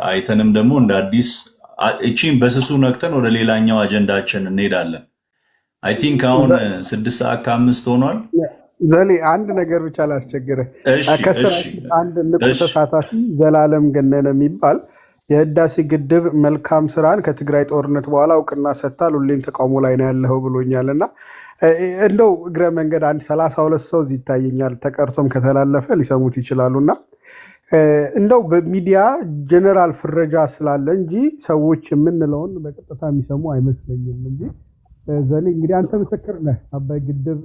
አይተንም ደግሞ እንደ አዲስ እቺን በስሱ ነክተን ወደ ሌላኛው አጀንዳችን እንሄዳለን። አይ ቲንክ አሁን 6:05 ሆኗል።
ዘሌ አንድ ነገር ብቻ ላስቸግርህ። አንድ ንቁ ተሳታፊ ዘላለም ገነነ የሚባል የህዳሴ ግድብ መልካም ስራን ከትግራይ ጦርነት በኋላ እውቅና ሰጥታል፣ ሁሌም ተቃውሞ ላይ ነው ያለው ብሎኛል። እና እንደው እግረ መንገድ አንድ 32 ሰው እዚህ ይታየኛል፣ ተቀርቶም ከተላለፈ ሊሰሙት ይችላሉ። እና እንደው በሚዲያ ጀነራል ፍረጃ ስላለ እንጂ ሰዎች የምንለውን በቀጥታ የሚሰሙ አይመስለኝም እንጂ ዘሌ እንግዲህ አንተ ምስክር ነህ። አባይ ግድብ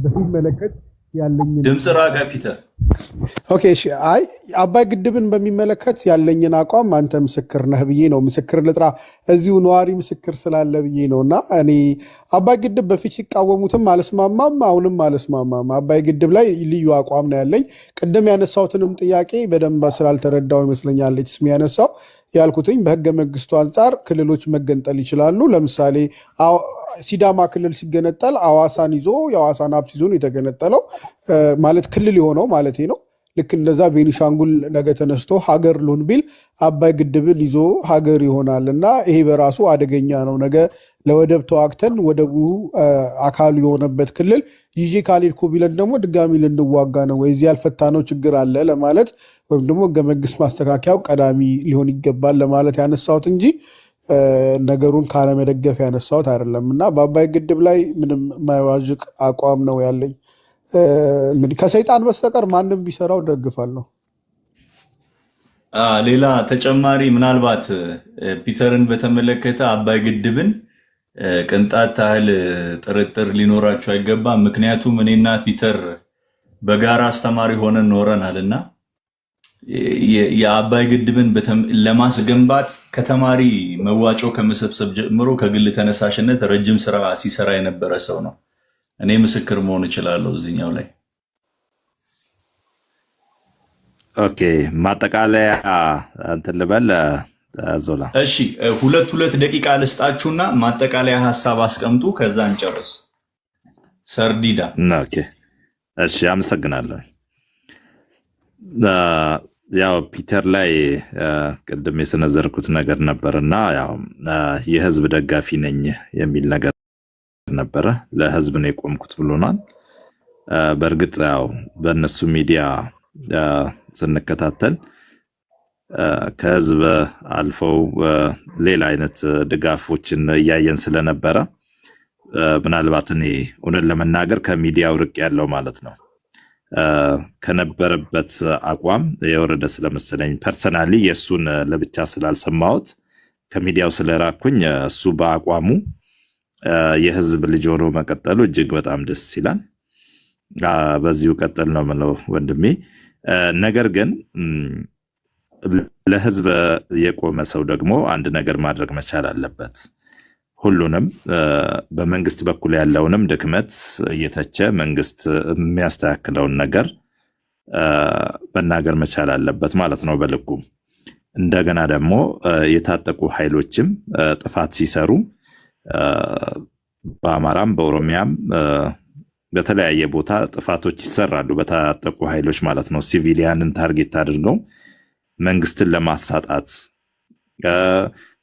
በሚመለከት ያለኝን
ድምፅ ራቀ ፒተር።
ኦኬ እሺ። አይ አባይ ግድብን በሚመለከት ያለኝን አቋም አንተ ምስክር ነህ ብዬ ነው። ምስክር ልጥራ እዚሁ ነዋሪ ምስክር ስላለ ብዬ ነው። እና እኔ አባይ ግድብ በፊት ሲቃወሙትም አልስማማም፣ አሁንም አልስማማም። አባይ ግድብ ላይ ልዩ አቋም ነው ያለኝ። ቅድም ያነሳሁትንም ጥያቄ በደንብ ስላልተረዳው ይመስለኛል ስም ያነሳው ያልኩትኝ በህገ መንግስቱ አንጻር ክልሎች መገንጠል ይችላሉ። ለምሳሌ ሲዳማ ክልል ሲገነጠል አዋሳን ይዞ የአዋሳን ሀብት ይዞ የተገነጠለው ማለት ክልል የሆነው ማለት ነው። ልክ እንደዛ ቤኒሻንጉል ነገ ተነስቶ ሀገር ልሁን ቢል አባይ ግድብን ይዞ ሀገር ይሆናል እና ይሄ በራሱ አደገኛ ነው። ነገ ለወደብ ተዋግተን ወደቡ አካሉ የሆነበት ክልል ይዤ ካልሄድኩ ቢለን ደግሞ ድጋሚ ልንዋጋ ነው ወይ እዚህ ያልፈታነው ችግር አለ ለማለት ወይም ደግሞ ህገ መንግስት ማስተካከያው ቀዳሚ ሊሆን ይገባል ለማለት ያነሳሁት እንጂ ነገሩን ካለመደገፍ ያነሳሁት አይደለም። እና በአባይ ግድብ ላይ ምንም የማይዋዥቅ አቋም ነው ያለኝ። እንግዲህ ከሰይጣን በስተቀር ማንም ቢሰራው ደግፋለሁ።
ሌላ ተጨማሪ ምናልባት ፒተርን በተመለከተ አባይ ግድብን ቅንጣት ታህል ጥርጥር ሊኖራቸው አይገባም። ምክንያቱም እኔና ፒተር በጋራ አስተማሪ ሆነን ኖረናልና የአባይ ግድብን ለማስገንባት ከተማሪ መዋጮ ከመሰብሰብ ጀምሮ ከግል ተነሳሽነት ረጅም ስራ ሲሰራ የነበረ ሰው ነው። እኔ ምስክር መሆን እችላለሁ እዚህኛው ላይ።
ኦኬ ማጠቃለያ እንትን ልበል ዞላ።
እሺ 2 ደቂቃ ልስጣችሁና ማጠቃለያ ሀሳብ አስቀምጡ፣ ከዛ እንጨርስ። ሰርዲዳ።
ኦኬ እሺ አመሰግናለሁ። ያው ፒተር ላይ ቅድም የሰነዘርኩት ነገር ነበርና ያው የህዝብ ደጋፊ ነኝ የሚል ነገር ነበረ። ለህዝብ ነው የቆምኩት ብሎናል። በእርግጥ ያው በእነሱ ሚዲያ ስንከታተል ከህዝብ አልፈው ሌላ አይነት ድጋፎችን እያየን ስለነበረ ምናልባት እኔ እውነት ለመናገር ከሚዲያው ርቅ ያለው ማለት ነው ከነበረበት አቋም የወረደ ስለመሰለኝ ፐርሰናሊ የእሱን ለብቻ ስላልሰማሁት ከሚዲያው ስለራኩኝ እሱ በአቋሙ የህዝብ ልጅ ሆኖ መቀጠሉ እጅግ በጣም ደስ ይላል። በዚሁ ቀጠል ነው የምለው ወንድሜ። ነገር ግን ለህዝብ የቆመ ሰው ደግሞ አንድ ነገር ማድረግ መቻል አለበት። ሁሉንም በመንግስት በኩል ያለውንም ድክመት እየተቸ መንግስት የሚያስተካክለውን ነገር መናገር መቻል አለበት ማለት ነው በልኩ። እንደገና ደግሞ የታጠቁ ኃይሎችም ጥፋት ሲሰሩ በአማራም በኦሮሚያም በተለያየ ቦታ ጥፋቶች ይሰራሉ በታጠቁ ኃይሎች ማለት ነው። ሲቪሊያንን ታርጌት አድርገው መንግስትን ለማሳጣት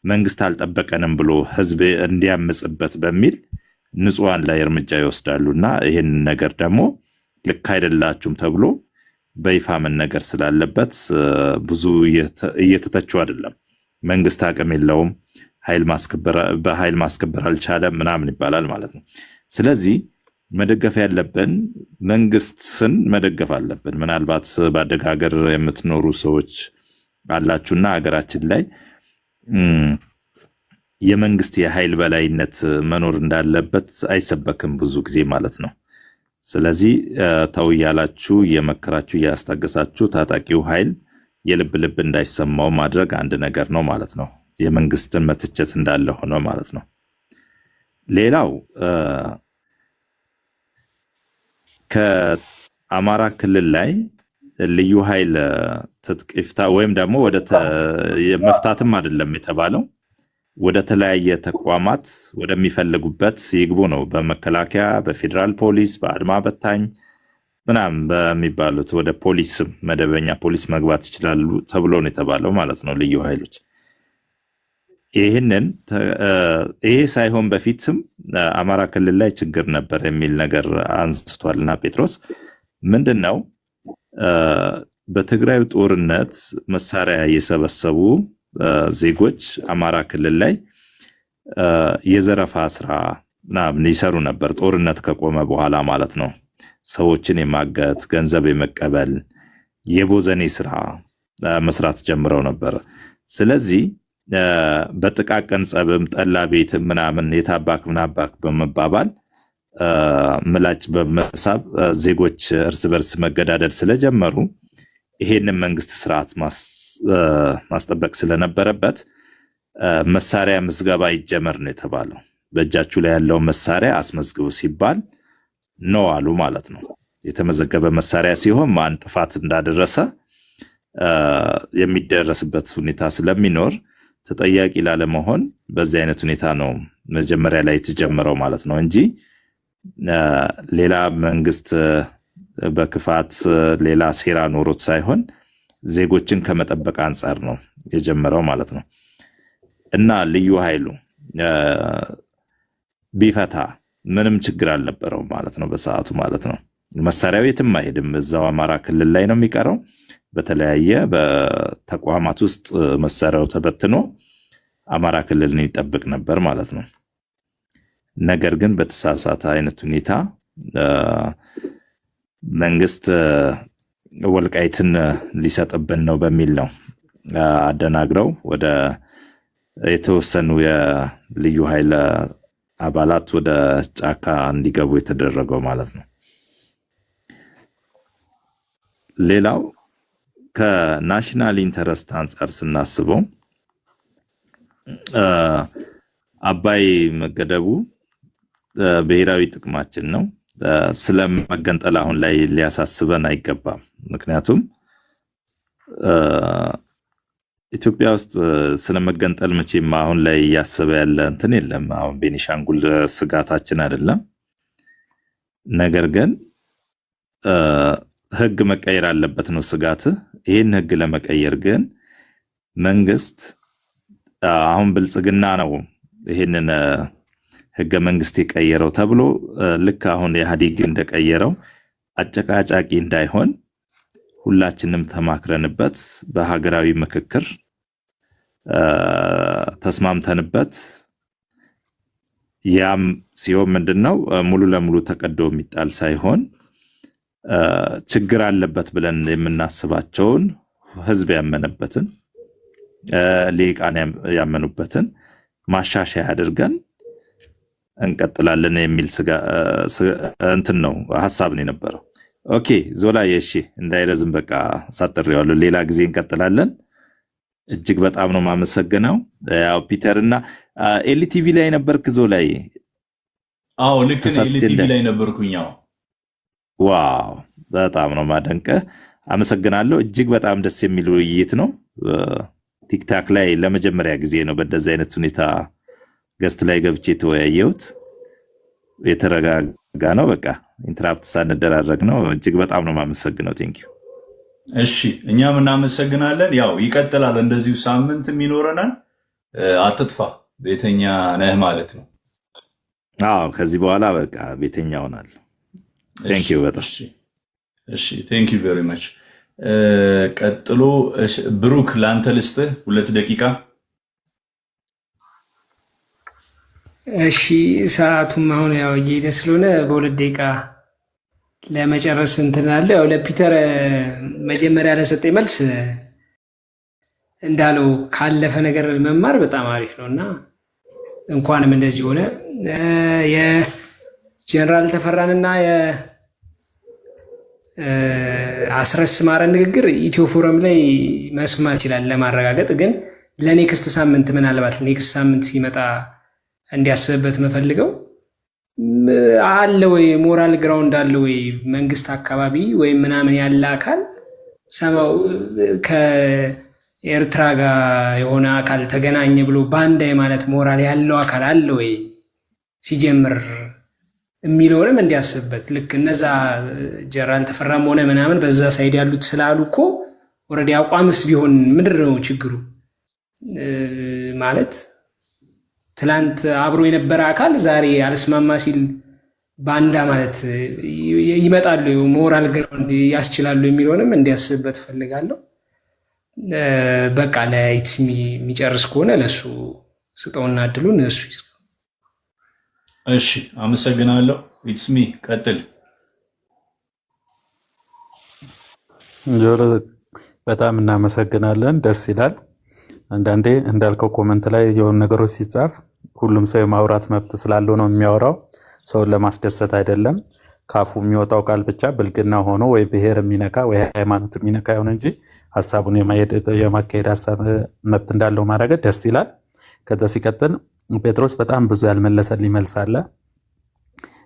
መንግስት አልጠበቀንም ብሎ ህዝብ እንዲያምጽበት በሚል ንጹሃን ላይ እርምጃ ይወስዳሉና ይህን ነገር ደግሞ ልክ አይደላችሁም ተብሎ በይፋ መነገር ስላለበት ብዙ እየተተቹ አይደለም። መንግስት አቅም የለውም፣ በኃይል ማስከበር አልቻለም ምናምን ይባላል ማለት ነው። ስለዚህ መደገፍ ያለብን መንግስትን መደገፍ አለብን። ምናልባት ባደገ ሀገር የምትኖሩ ሰዎች አላችሁና ሀገራችን ላይ የመንግስት የኃይል በላይነት መኖር እንዳለበት አይሰበክም ብዙ ጊዜ ማለት ነው። ስለዚህ ተው እያላችሁ እየመከራችሁ እያስታገሳችሁ ታጣቂው ኃይል የልብ ልብ እንዳይሰማው ማድረግ አንድ ነገር ነው ማለት ነው። የመንግስትን መትቸት እንዳለ ሆኖ ማለት ነው። ሌላው ከአማራ ክልል ላይ ልዩ ኃይል ትጥቅ ይፍታ ወይም ደግሞ ወደ መፍታትም አይደለም የተባለው ወደ ተለያየ ተቋማት ወደሚፈልጉበት ይግቡ ነው። በመከላከያ፣ በፌዴራል ፖሊስ፣ በአድማ በታኝ ምናምን በሚባሉት ወደ ፖሊስም መደበኛ ፖሊስ መግባት ይችላሉ ተብሎ ነው የተባለው ማለት ነው። ልዩ ኃይሎች ይሄ ሳይሆን በፊትም አማራ ክልል ላይ ችግር ነበር የሚል ነገር አንስቷልና ጴጥሮስ ምንድነው በትግራይ ጦርነት መሳሪያ የሰበሰቡ ዜጎች አማራ ክልል ላይ የዘረፋ ስራ ምናምን ይሰሩ ነበር። ጦርነት ከቆመ በኋላ ማለት ነው። ሰዎችን የማገት ገንዘብ የመቀበል የቦዘኔ ስራ መስራት ጀምረው ነበር። ስለዚህ በጥቃቅን ጸብም ጠላ ቤት ምናምን የታባክ ምናባክ በመባባል ምላጭ በመሳብ ዜጎች እርስ በርስ መገዳደል ስለጀመሩ ይሄንን መንግስት ስርዓት ማስጠበቅ ስለነበረበት መሳሪያ ምዝገባ ይጀመር ነው የተባለው። በእጃችሁ ላይ ያለው መሳሪያ አስመዝግቡ ሲባል ነው አሉ ማለት ነው። የተመዘገበ መሳሪያ ሲሆን ማን ጥፋት እንዳደረሰ የሚደረስበት ሁኔታ ስለሚኖር ተጠያቂ ላለመሆን በዚህ አይነት ሁኔታ ነው መጀመሪያ ላይ የተጀመረው ማለት ነው እንጂ ሌላ መንግስት በክፋት ሌላ ሴራ ኖሮት ሳይሆን ዜጎችን ከመጠበቅ አንጻር ነው የጀመረው ማለት ነው። እና ልዩ ኃይሉ ቢፈታ ምንም ችግር አልነበረው ማለት ነው በሰዓቱ ማለት ነው። መሳሪያው የትም አይሄድም፣ እዛው አማራ ክልል ላይ ነው የሚቀረው። በተለያየ በተቋማት ውስጥ መሳሪያው ተበትኖ አማራ ክልልን ይጠብቅ ነበር ማለት ነው። ነገር ግን በተሳሳተ አይነት ሁኔታ መንግስት ወልቃይትን ሊሰጥብን ነው በሚል ነው አደናግረው ወደ የተወሰኑ የልዩ ኃይል አባላት ወደ ጫካ እንዲገቡ የተደረገው ማለት ነው። ሌላው ከናሽናል ኢንተረስት አንጻር ስናስበው አባይ መገደቡ ብሔራዊ ጥቅማችን ነው። ስለመገንጠል አሁን ላይ ሊያሳስበን አይገባም። ምክንያቱም ኢትዮጵያ ውስጥ ስለመገንጠል መቼም አሁን ላይ እያሰበ ያለ እንትን የለም። አሁን ቤኒሻንጉል ስጋታችን አይደለም። ነገር ግን ህግ መቀየር አለበት ነው ስጋት። ይህን ህግ ለመቀየር ግን መንግስት አሁን ብልጽግና ነው ይህንን ህገ መንግስት የቀየረው ተብሎ ልክ አሁን ኢህአዴግ እንደቀየረው አጨቃጫቂ እንዳይሆን ሁላችንም ተማክረንበት በሀገራዊ ምክክር ተስማምተንበት ያም ሲሆን ምንድነው ሙሉ ለሙሉ ተቀዶ የሚጣል ሳይሆን ችግር አለበት ብለን የምናስባቸውን ህዝብ ያመነበትን ሊቃን ያመኑበትን ማሻሻያ አድርገን እንቀጥላለን የሚል እንትን ነው ሐሳብ ነው የነበረው። ኦኬ ዞላ እሺ እንዳይረዝም በቃ ሳጥሬዋለሁ። ሌላ ጊዜ እንቀጥላለን። እጅግ በጣም ነው ማመሰግነው። ያው ፒተር እና ኤልቲቪ ላይ ነበርክ ዞላይ?
አዎ ልክ ነው፣ ኤልቲቪ ላይ ነበርኩኝ።
ዋው በጣም ነው ማደንቀ። አመሰግናለሁ። እጅግ በጣም ደስ የሚል ውይይት ነው። ቲክታክ ላይ ለመጀመሪያ ጊዜ ነው በእንደዚህ አይነት ሁኔታ ገስት ላይ ገብቼ ተወያየሁት። የተረጋጋ ነው፣ በቃ ኢንተራፕት ሳንደራረግ ነው። እጅግ በጣም ነው ማመሰግነው። ቴንኪዩ።
እሺ እኛም እናመሰግናለን። ያው ይቀጥላል፣ እንደዚሁ ሳምንትም ይኖረናል። አትጥፋ፣ ቤተኛ ነህ ማለት ነው።
አዎ ከዚህ በኋላ በቃ ቤተኛ ሆናለሁ። ቴንኪዩ በጣም
እሺ። ቴንኪዩ ቬሪ ማች። ቀጥሎ ብሩክ ለአንተ ልስጥህ 2 ደቂቃ።
እሺ ሰዓቱም አሁን ያው እየሄደ ስለሆነ በ2 ደቂቃ ለመጨረስ እንትን አለ። ያው ለፒተር መጀመሪያ ለሰጠኝ መልስ እንዳለው ካለፈ ነገር መማር በጣም አሪፍ ነውና እንኳንም እንደዚህ ሆነ። የጀነራል ተፈራንና አስረስ ማረ ንግግር ኢትዮ ፎረም ላይ መስማት ይችላል ለማረጋገጥ። ግን ለኔክስት ሳምንት ምናልባት ኔክስት ሳምንት ሲመጣ እንዲያስብበት መፈልገው አለ ወይ ሞራል ግራውንድ አለ ወይ መንግስት አካባቢ ወይም ምናምን ያለ አካል ሰማው ከኤርትራ ጋር የሆነ አካል ተገናኘ ብሎ ባንዳ ማለት ሞራል ያለው አካል አለ ወይ ሲጀምር የሚለውንም እንዲያስብበት። ልክ እነዛ ጀነራል ተፈራም ሆነ ምናምን በዛ ሳይድ ያሉት ስላሉ እኮ ኦልሬዲ አቋምስ ቢሆን ምንድን ነው ችግሩ? ማለት ትላንት አብሮ የነበረ አካል ዛሬ አልስማማ ሲል ባንዳ ማለት ይመጣሉ ሞራል ግራውንድ ያስችላሉ የሚለውንም እንዲያስብበት ፈልጋለሁ። በቃ ለኢትስ የሚጨርስ ከሆነ ለሱ ስጠውና እድሉን እሱ ይስጥ።
እሺ አመሰግናለሁ። ኢትስ ሚ ቀጥል።
ጆሮ በጣም እናመሰግናለን። ደስ ይላል። አንዳንዴ እንዳልከው ኮመንት ላይ የሆኑ ነገሮች ሲጻፍ ሁሉም ሰው የማውራት መብት ስላለው ነው የሚያወራው፣ ሰውን ለማስደሰት አይደለም። ካፉ የሚወጣው ቃል ብቻ ብልግና ሆኖ ወይ ብሔር የሚነካ ወይ ሃይማኖት የሚነካ ይሁን እንጂ ሀሳቡን የማካሄድ ሀሳብ መብት እንዳለው ማድረግ ደስ ይላል። ከዛ ሲቀጥል ጴጥሮስ በጣም ብዙ ያልመለሰልኝ መልስ አለ።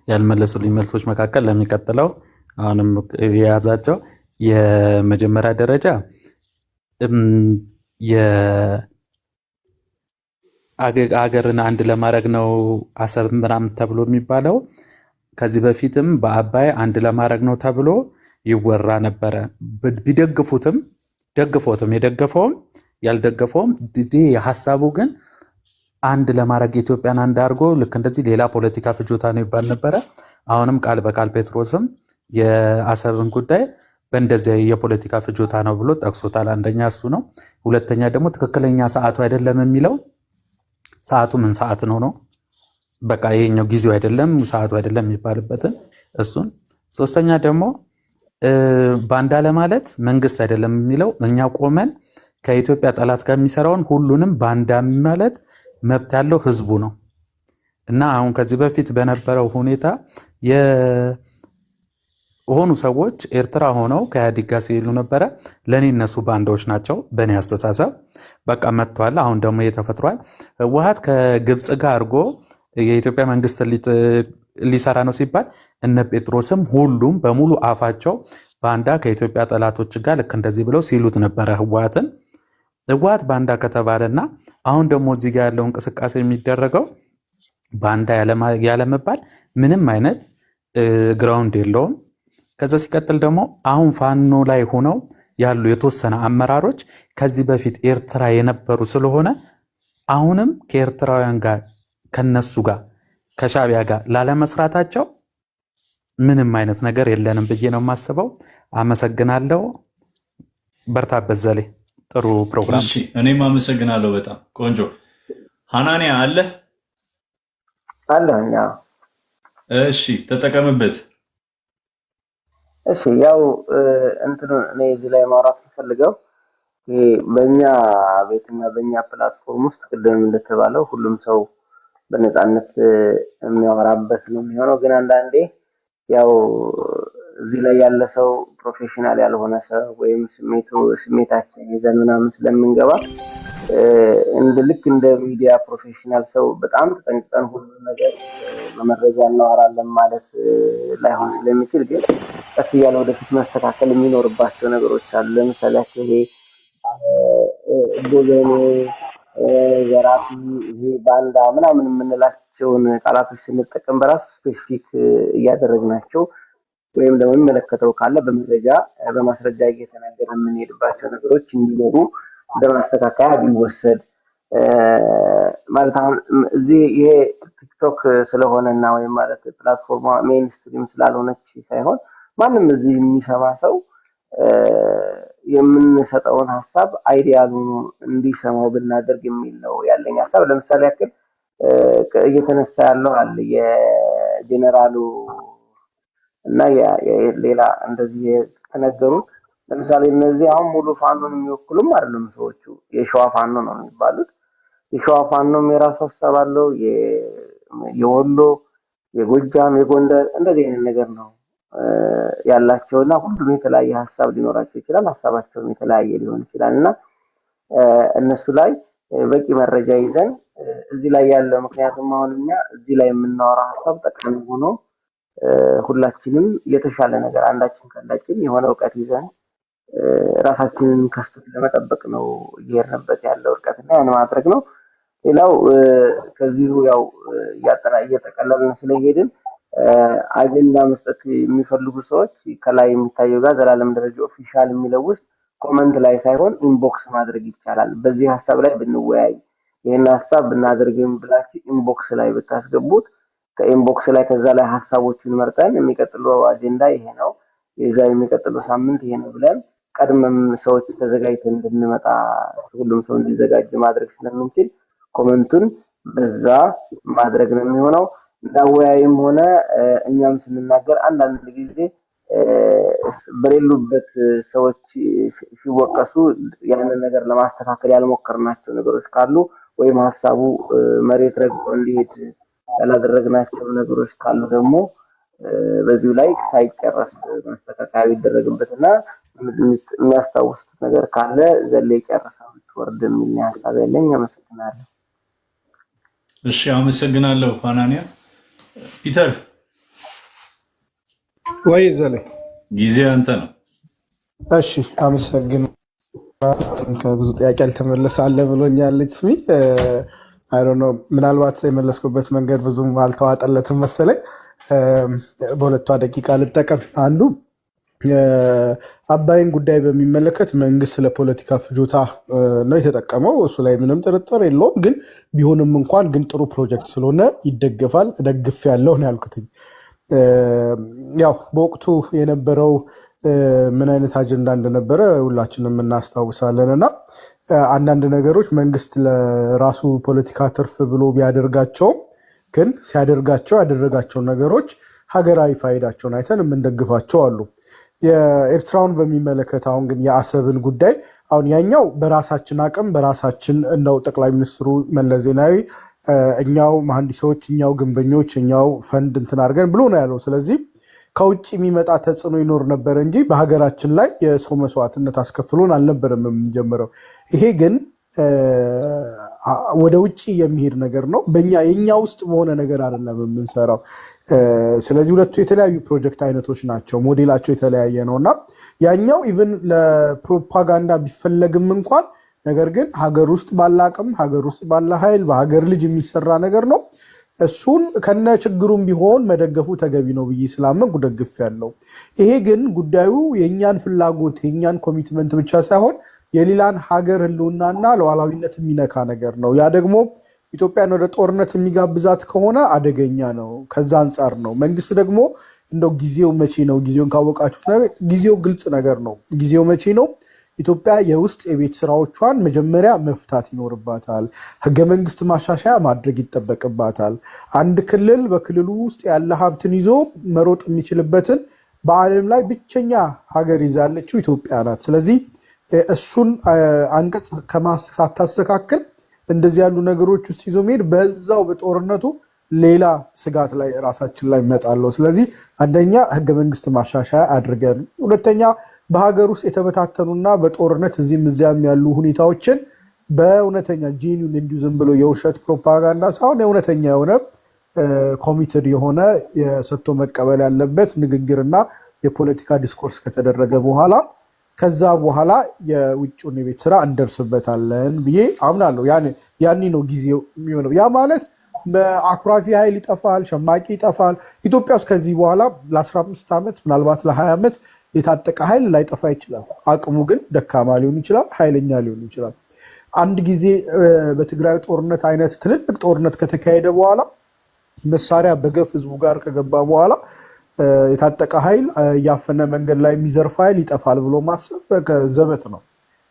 ያልመለሱልኝ መልሶች መካከል ለሚቀጥለው አሁንም የያዛቸው የመጀመሪያ ደረጃ የአገርን አንድ ለማድረግ ነው አሰብ ምናምን ተብሎ የሚባለው። ከዚህ በፊትም በአባይ አንድ ለማድረግ ነው ተብሎ ይወራ ነበረ። ቢደግፉትም የደገፈውም ያልደገፈውም የሀሳቡ ግን አንድ ለማድረግ ኢትዮጵያን አንድ አድርጎ ልክ እንደዚህ ሌላ ፖለቲካ ፍጆታ ነው ይባል ነበረ። አሁንም ቃል በቃል ጴጥሮስም የአሰብን ጉዳይ በእንደዚህ የፖለቲካ ፍጆታ ነው ብሎ ጠቅሶታል። አንደኛ እሱ ነው። ሁለተኛ ደግሞ ትክክለኛ ሰዓቱ አይደለም የሚለው ሰዓቱ ምን ሰዓት ነው? በቃ ይሄኛው ጊዜው አይደለም ሰዓቱ አይደለም የሚባልበትን እሱን። ሶስተኛ ደግሞ ባንዳ ለማለት መንግስት አይደለም የሚለው እኛ ቆመን ከኢትዮጵያ ጠላት ጋር የሚሰራውን ሁሉንም ባንዳ ማለት መብት ያለው ህዝቡ ነው እና አሁን ከዚህ በፊት በነበረው ሁኔታ የሆኑ ሰዎች ኤርትራ ሆነው ከኢህአዴግ ጋር ሲሉ ነበረ። ለኔ እነሱ ባንዳዎች ናቸው በእኔ አስተሳሰብ። በቃ መጥቷል። አሁን ደግሞ የተፈጥሯል። ህወሓት ከግብፅ ጋር አድርጎ የኢትዮጵያ መንግስት ሊሰራ ነው ሲባል እነ ጴጥሮስም ሁሉም በሙሉ አፋቸው ባንዳ ከኢትዮጵያ ጠላቶች ጋር ልክ እንደዚህ ብለው ሲሉት ነበረ ህወሓትን። ህወሓት ባንዳ ከተባለና አሁን ደግሞ እዚህ ጋር ያለው እንቅስቃሴ የሚደረገው ባንዳ ያለመባል ምንም አይነት ግራውንድ የለውም። ከዛ ሲቀጥል ደግሞ አሁን ፋኖ ላይ ሆነው ያሉ የተወሰነ አመራሮች ከዚህ በፊት ኤርትራ የነበሩ ስለሆነ አሁንም ከኤርትራውያን ጋር ከነሱ ጋር ከሻዕቢያ ጋር ላለመስራታቸው ምንም አይነት ነገር የለንም ብዬ ነው የማስበው። አመሰግናለሁ። በርታበት ዘሌ። ጥሩ ፕሮግራም።
እሺ እኔም አመሰግናለሁ። በጣም ቆንጆ። ሐናንያ አለ
አለኛ።
እሺ ተጠቀምበት።
እሺ ያው እንትኑ እኔ እዚህ ላይ ማውራት ፈልገው በእኛ ቤትና በእኛ ፕላትፎርም ውስጥ ቅድም እንደተባለው ሁሉም ሰው በነፃነት የሚያወራበት ነው የሚሆነው። ግን አንዳንዴ ያው እዚህ ላይ ያለ ሰው ፕሮፌሽናል ያልሆነ ሰው ወይም ስሜታችን ይዘን ምናምን ስለምንገባ ልክ እንደ ሚዲያ ፕሮፌሽናል ሰው በጣም ተጠንቅቀን ሁሉ ነገር በመረጃ እናወራለን ማለት ላይሆን ስለሚችል ግን ቀስ እያለ ወደፊት መስተካከል የሚኖርባቸው ነገሮች አሉ። ለምሳሌ ይሄ ጎዘኔ፣ ዘራፊ፣ ይሄ ባንዳ ምናምን የምንላቸውን ቃላቶች ስንጠቀም በራስ ስፔሲፊክ እያደረግናቸው ወይም ደግሞ የሚመለከተው ካለ በመረጃ በማስረጃ እየተናገረ የምንሄድባቸው ነገሮች እንዲኖሩ እንደማስተካከያ ቢወሰድ ማለት አሁን እዚህ ይሄ ቲክቶክ ስለሆነና ወይም ማለት ፕላትፎርሟ ሜይንስትሪም ስላልሆነች ሳይሆን ማንም እዚህ የሚሰማ ሰው የምንሰጠውን ሀሳብ አይዲያሉን እንዲሰማው ብናደርግ የሚል ነው ያለኝ ሀሳብ። ለምሳሌ ያክል እየተነሳ ያለው አለ የጄኔራሉ እና ሌላ እንደዚህ የተነገሩት። ለምሳሌ እነዚህ አሁን ሙሉ ፋኖን የሚወክሉም አይደሉም ሰዎቹ፣ የሸዋ ፋኖ ነው የሚባሉት። የሸዋ ፋኖም የራሱ ሀሳብ አለው፣ የወሎ፣ የጎጃም፣ የጎንደር እንደዚህ አይነት ነገር ነው ያላቸውና ሁሉም የተለያየ ሀሳብ ሊኖራቸው ይችላል። ሀሳባቸውም የተለያየ ሊሆን ይችላል እና እነሱ ላይ በቂ መረጃ ይዘን እዚህ ላይ ያለው ምክንያቱም አሁን እኛ እዚህ ላይ የምናወራው ሀሳብ ጠቃሚ ሆኖ ሁላችንም የተሻለ ነገር አንዳችን ከአንዳችን የሆነ እውቀት ይዘን ራሳችንን ከስህተት ለመጠበቅ ነው እየሄድንበት ያለው እርቀትና ያን ማድረግ ነው። ሌላው ከዚሁ ያው እየጠቀለልን ስለሄድን አጀንዳ መስጠት የሚፈልጉ ሰዎች ከላይ የሚታየው ጋር ዘላለም ደረጃ ኦፊሻል የሚለው ውስጥ ኮመንት ላይ ሳይሆን ኢንቦክስ ማድረግ ይቻላል። በዚህ ሀሳብ ላይ ብንወያይ ይህን ሀሳብ ብናደርግም ብላችሁ ኢንቦክስ ላይ ብታስገቡት ከኢንቦክስ ላይ ከዛ ላይ ሀሳቦችን መርጠን የሚቀጥለው አጀንዳ ይሄ ነው፣ የዛ የሚቀጥለው ሳምንት ይሄ ነው ብለን ቀድመም ሰዎች ተዘጋጅተን እንድንመጣ ሁሉም ሰው እንዲዘጋጅ ማድረግ ስለምንችል ኮመንቱን በዛ ማድረግ ነው የሚሆነው። እንዳወያይም ሆነ እኛም ስንናገር አንዳንድ ጊዜ በሌሉበት ሰዎች ሲወቀሱ ያንን ነገር ለማስተካከል ያልሞከርናቸው ነገሮች ካሉ ወይም ሀሳቡ መሬት ረግጦ እንዲሄድ ያላደረግናቸው ነገሮች ካሉ ደግሞ በዚሁ ላይ ሳይጨረስ ማስተካከያ ይደረግበትና የሚያስታውሱት ነገር ካለ ዘለ ጨርሰው ትወርድ የሚል ሀሳብ ያለኝ። አመሰግናለሁ።
እሺ አመሰግናለሁ ፋናንያ። ፒተር
ወይ ዘለ
ጊዜ አንተ ነው።
እሺ አመሰግናለሁ። ብዙ ጥያቄ አልተመለሳለ ብሎኛል። ስሚ አይ ዶንት ኖ ምናልባት የመለስኩበት መንገድ ብዙም አልተዋጠለትም መሰለኝ። በሁለቷ ደቂቃ ልጠቀም። አንዱ አባይን ጉዳይ በሚመለከት መንግስት ለፖለቲካ ፍጆታ ነው የተጠቀመው። እሱ ላይ ምንም ጥርጥር የለውም። ግን ቢሆንም እንኳን ግን ጥሩ ፕሮጀክት ስለሆነ ይደገፋል። ደግፍ ያለው ነው ያልኩትኝ። ያው በወቅቱ የነበረው ምን አይነት አጀንዳ እንደነበረ ሁላችንም እናስታውሳለን። እና አንዳንድ ነገሮች መንግስት ለራሱ ፖለቲካ ትርፍ ብሎ ቢያደርጋቸውም ግን ሲያደርጋቸው ያደረጋቸው ነገሮች ሀገራዊ ፋይዳቸውን አይተን የምንደግፋቸው አሉ። የኤርትራውን በሚመለከት አሁን ግን የአሰብን ጉዳይ አሁን ያኛው በራሳችን አቅም በራሳችን ነው ጠቅላይ ሚኒስትሩ መለስ ዜናዊ እኛው መሐንዲሶች፣ እኛው ግንበኞች፣ እኛው ፈንድ እንትን አድርገን ብሎ ነው ያለው። ስለዚህ ከውጭ የሚመጣ ተጽዕኖ ይኖር ነበር እንጂ በሀገራችን ላይ የሰው መስዋዕትነት አስከፍሎን አልነበረም የምንጀምረው። ይሄ ግን ወደ ውጭ የሚሄድ ነገር ነው። የኛ ውስጥ በሆነ ነገር አይደለም የምንሰራው። ስለዚህ ሁለቱ የተለያዩ ፕሮጀክት አይነቶች ናቸው። ሞዴላቸው የተለያየ ነው እና ያኛው ኢቭን ለፕሮፓጋንዳ ቢፈለግም እንኳን ነገር ግን ሀገር ውስጥ ባለ አቅም፣ ሀገር ውስጥ ባለ ኃይል፣ በሀገር ልጅ የሚሰራ ነገር ነው። እሱን ከነ ችግሩም ቢሆን መደገፉ ተገቢ ነው ብዬ ስላመንኩ ደግፍ ያለው። ይሄ ግን ጉዳዩ የእኛን ፍላጎት የእኛን ኮሚትመንት ብቻ ሳይሆን የሌላን ሀገር ህልውናና ሉዓላዊነት የሚነካ ነገር ነው። ያ ደግሞ ኢትዮጵያን ወደ ጦርነት የሚጋብዛት ከሆነ አደገኛ ነው። ከዛ አንጻር ነው መንግስት ደግሞ እንደው ጊዜው መቼ ነው? ጊዜውን ካወቃችሁት ጊዜው ግልጽ ነገር ነው። ጊዜው መቼ ነው? ኢትዮጵያ የውስጥ የቤት ስራዎቿን መጀመሪያ መፍታት ይኖርባታል። ህገ መንግስት ማሻሻያ ማድረግ ይጠበቅባታል። አንድ ክልል በክልሉ ውስጥ ያለ ሀብትን ይዞ መሮጥ የሚችልበትን በዓለም ላይ ብቸኛ ሀገር ይዛለችው ኢትዮጵያ ናት። ስለዚህ እሱን አንቀጽ ሳታስተካክል እንደዚህ ያሉ ነገሮች ውስጥ ይዞ መሄድ በዛው በጦርነቱ ሌላ ስጋት ላይ ራሳችን ላይ መጣለው። ስለዚህ አንደኛ ህገ መንግስት ማሻሻያ አድርገን፣ ሁለተኛ በሀገር ውስጥ የተበታተኑና በጦርነት እዚህም እዚያም ያሉ ሁኔታዎችን በእውነተኛ ጄኒውን እንዲሁ ዝም ብሎ የውሸት ፕሮፓጋንዳ ሳይሆን የእውነተኛ የሆነ ኮሚትድ የሆነ የሰጥቶ መቀበል ያለበት ንግግርና የፖለቲካ ዲስኮርስ ከተደረገ በኋላ ከዛ በኋላ የውጭውን የቤት ስራ እንደርስበታለን ብዬ አምናለሁ። ያኔ ነው ጊዜው የሚሆነው። ያ ማለት በአኩራፊ ኃይል ይጠፋል፣ ሸማቂ ይጠፋል። ኢትዮጵያ ውስጥ ከዚህ በኋላ ለ15 ዓመት ምናልባት ለ20 ዓመት የታጠቀ ኃይል ላይጠፋ ይችላል። አቅሙ ግን ደካማ ሊሆን ይችላል፣ ኃይለኛ ሊሆን ይችላል። አንድ ጊዜ በትግራይ ጦርነት አይነት ትልልቅ ጦርነት ከተካሄደ በኋላ መሳሪያ በገፍ ህዝቡ ጋር ከገባ በኋላ የታጠቀ ኃይል ያፈነ መንገድ ላይ የሚዘርፍ ኃይል ይጠፋል ብሎ ማሰብ ዘበት ነው።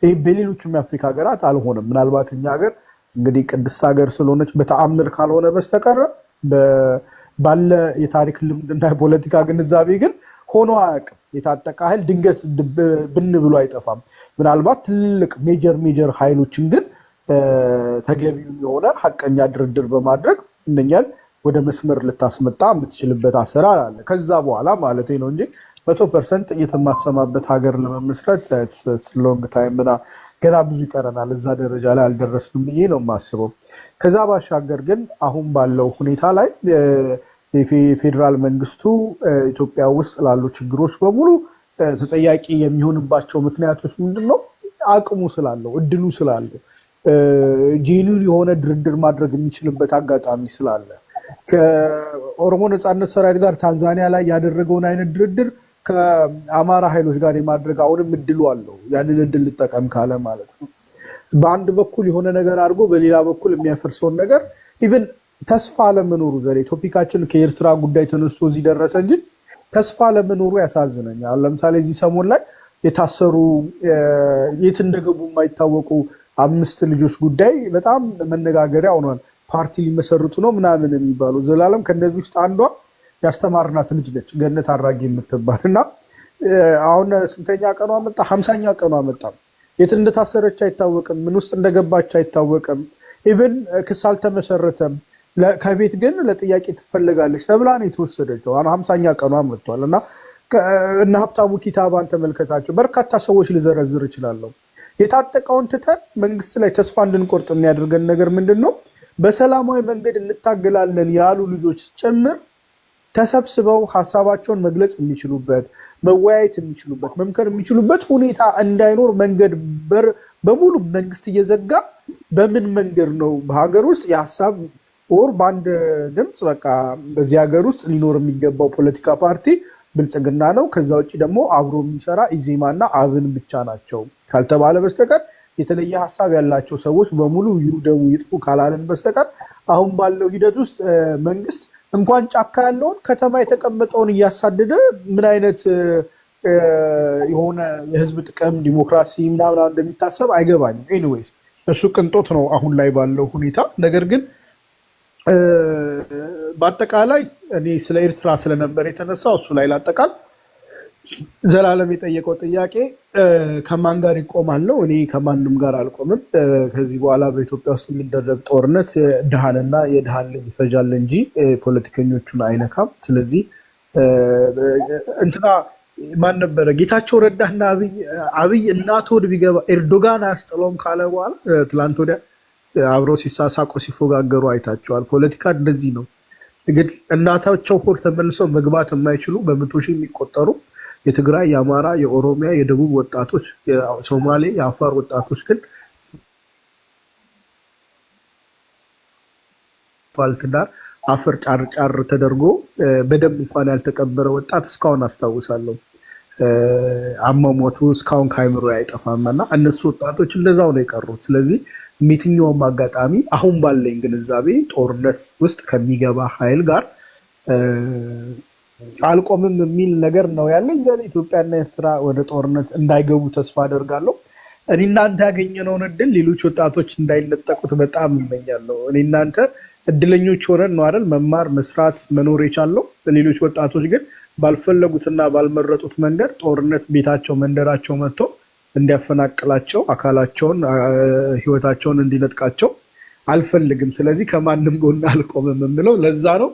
ይህ በሌሎችም የአፍሪካ ሀገራት አልሆነም። ምናልባት እኛ ሀገር እንግዲህ ቅድስት ሀገር ስለሆነች በተአምር ካልሆነ በስተቀረ ባለ የታሪክ ልምድና የፖለቲካ ግንዛቤ ግን ሆኖ አያውቅም። የታጠቀ ኃይል ድንገት ብን ብሎ አይጠፋም። ምናልባት ትልቅ ሜጀር ኃይሎችን ግን ተገቢውን የሆነ ሀቀኛ ድርድር በማድረግ እነኛን ወደ መስመር ልታስመጣ የምትችልበት አሰራር አለ። ከዛ በኋላ ማለት ነው እንጂ 100% ጥይት የማትሰማበት ሀገር ለመመስረት ሎንግ ታይም ገና ብዙ ይቀረናል። እዛ ደረጃ ላይ አልደረስንም ብዬ ነው የማስበው። ከዛ ባሻገር ግን አሁን ባለው ሁኔታ ላይ የፌዴራል መንግስቱ ኢትዮጵያ ውስጥ ላሉ ችግሮች በሙሉ ተጠያቂ የሚሆንባቸው ምክንያቶች ምንድን ነው? አቅሙ ስላለው፣ እድሉ ስላለው፣ ጄኒን የሆነ ድርድር ማድረግ የሚችልበት አጋጣሚ ስላለ ከኦሮሞ ነፃነት ሰራዊት ጋር ታንዛኒያ ላይ ያደረገውን አይነት ድርድር ከአማራ ኃይሎች ጋር የማድረግ አሁንም እድሉ አለው። ያንን እድል ልጠቀም ካለ ማለት ነው። በአንድ በኩል የሆነ ነገር አድርጎ በሌላ በኩል የሚያፈርሰውን ነገር ኢቨን ተስፋ ለመኖሩ ዘሬ ቶፒካችን ከኤርትራ ጉዳይ ተነስቶ እዚህ ደረሰ እንጂ ተስፋ ለመኖሩ ያሳዝነኛል። ለምሳሌ እዚህ ሰሞን ላይ የታሰሩ የት እንደገቡ የማይታወቁ 5 ልጆች ጉዳይ በጣም መነጋገሪያ ሆኗል። ፓርቲ ሊመሰርቱ ነው ምናምን የሚባሉ ዘላለም ከነዚህ ውስጥ አንዷ ያስተማርናት ልጅ ነች፣ ገነት አራጌ የምትባል እና አሁን ስንተኛ ቀኗ መጣ? 50ኛ ቀኗ መጣ። የት እንደታሰረች አይታወቅም፣ ምን ውስጥ እንደገባች አይታወቅም። ኢቨን ክስ አልተመሰረተም። ከቤት ግን ለጥያቄ ትፈልጋለች ተብላ ነው የተወሰደችው። 50ኛ ቀኗ መጥቷል እና እነ ሀብታሙ ኪታባን ተመልከታቸው። በርካታ ሰዎች ልዘረዝር እችላለሁ። የታጠቀውን ትተን መንግስት ላይ ተስፋ እንድንቆርጥ የሚያደርገን ነገር ምንድን ነው? በሰላማዊ መንገድ እንታገላለን ያሉ ልጆች ጭምር ተሰብስበው ሀሳባቸውን መግለጽ የሚችሉበት፣ መወያየት የሚችሉበት፣ መምከር የሚችሉበት ሁኔታ እንዳይኖር መንገድ በሙሉ መንግስት እየዘጋ በምን መንገድ ነው በሀገር ውስጥ የሀሳብ ወር በአንድ ድምፅ በቃ በዚህ ሀገር ውስጥ ሊኖር የሚገባው ፖለቲካ ፓርቲ ብልጽግና ነው፣ ከዛ ውጭ ደግሞ አብሮ የሚሰራ ኢዜማና አብን ብቻ ናቸው ካልተባለ በስተቀር የተለየ ሀሳብ ያላቸው ሰዎች በሙሉ ይውደሙ ይጥፉ ካላለን በስተቀር አሁን ባለው ሂደት ውስጥ መንግስት እንኳን ጫካ ያለውን ከተማ የተቀመጠውን እያሳደደ ምን አይነት የሆነ የህዝብ ጥቅም ዲሞክራሲ ምናምን እንደሚታሰብ አይገባኝም። ኤኒዌይስ እሱ ቅንጦት ነው አሁን ላይ ባለው ሁኔታ። ነገር ግን በአጠቃላይ እኔ ስለ ኤርትራ ስለነበር የተነሳው እሱ ላይ ላጠቃል። ዘላለም የጠየቀው ጥያቄ ከማን ጋር ይቆማለሁ? እኔ ከማንም ጋር አልቆምም። ከዚህ በኋላ በኢትዮጵያ ውስጥ የሚደረግ ጦርነት ድሃንና የድሃን ልጅ ይፈጃል እንጂ ፖለቲከኞቹን አይነካም። ስለዚህ እንትና ማን ነበረ ጌታቸው ረዳና አብይ እናት ወድ ቢገባ ኤርዶጋን አያስጥለውም ካለ በኋላ ትላንት ወዲያ አብረው ሲሳሳቁ ሲፎጋገሩ አይታቸዋል። ፖለቲካ እንደዚህ ነው። ግን እናታቸው ሆድ ተመልሰው መግባት የማይችሉ በመቶ ሺህ የሚቆጠሩ የትግራይ፣ የአማራ፣ የኦሮሚያ፣ የደቡብ ወጣቶች፣ የሶማሌ፣ የአፋር ወጣቶች ግን ፋልትዳር አፈር ጫር ጫር ተደርጎ በደንብ እንኳን ያልተቀበረ ወጣት እስካሁን አስታውሳለሁ። አሟሟቱ እስካሁን ከአይምሮ አይጠፋም እና እነሱ ወጣቶች እንደዛው ነው የቀሩት። ስለዚህ የትኛውም አጋጣሚ አሁን ባለኝ ግንዛቤ ጦርነት ውስጥ ከሚገባ ኃይል ጋር አልቆምም የሚል ነገር ነው ያለኝ። ኢትዮጵያና ኤርትራ ወደ ጦርነት እንዳይገቡ ተስፋ አደርጋለሁ። እኔ እናንተ ያገኘነውን እድል ሌሎች ወጣቶች እንዳይነጠቁት በጣም እመኛለሁ። እኔ እናንተ እድለኞች ሆነን ነው አይደል መማር፣ መስራት፣ መኖር የቻለው። ሌሎች ወጣቶች ግን ባልፈለጉትና ባልመረጡት መንገድ ጦርነት ቤታቸው፣ መንደራቸው መጥቶ እንዲያፈናቅላቸው፣ አካላቸውን፣ ህይወታቸውን እንዲነጥቃቸው አልፈልግም። ስለዚህ ከማንም ጎን አልቆምም የምለው ለዛ ነው።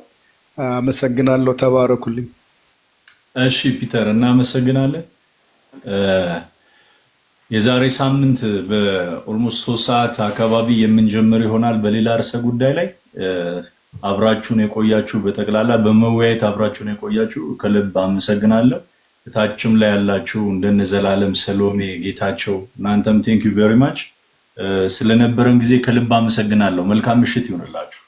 አመሰግናለሁ። ተባረኩልኝ።
እሺ ፒተር እናመሰግናለን። የዛሬ ሳምንት በኦልሞስት 3 ሰዓት አካባቢ የምንጀምር ይሆናል በሌላ ርዕሰ ጉዳይ ላይ። አብራችሁን የቆያችሁ በጠቅላላ በመወያየት አብራችሁን የቆያችሁ ከልብ አመሰግናለሁ። እታችም ላይ ያላችሁ እንደነ ዘላለም፣ ሰሎሜ፣ ጌታቸው እናንተም ቴንክ ዩ ቬሪ ማች ስለነበረን ጊዜ ከልብ አመሰግናለሁ። መልካም ምሽት ይሁንላችሁ።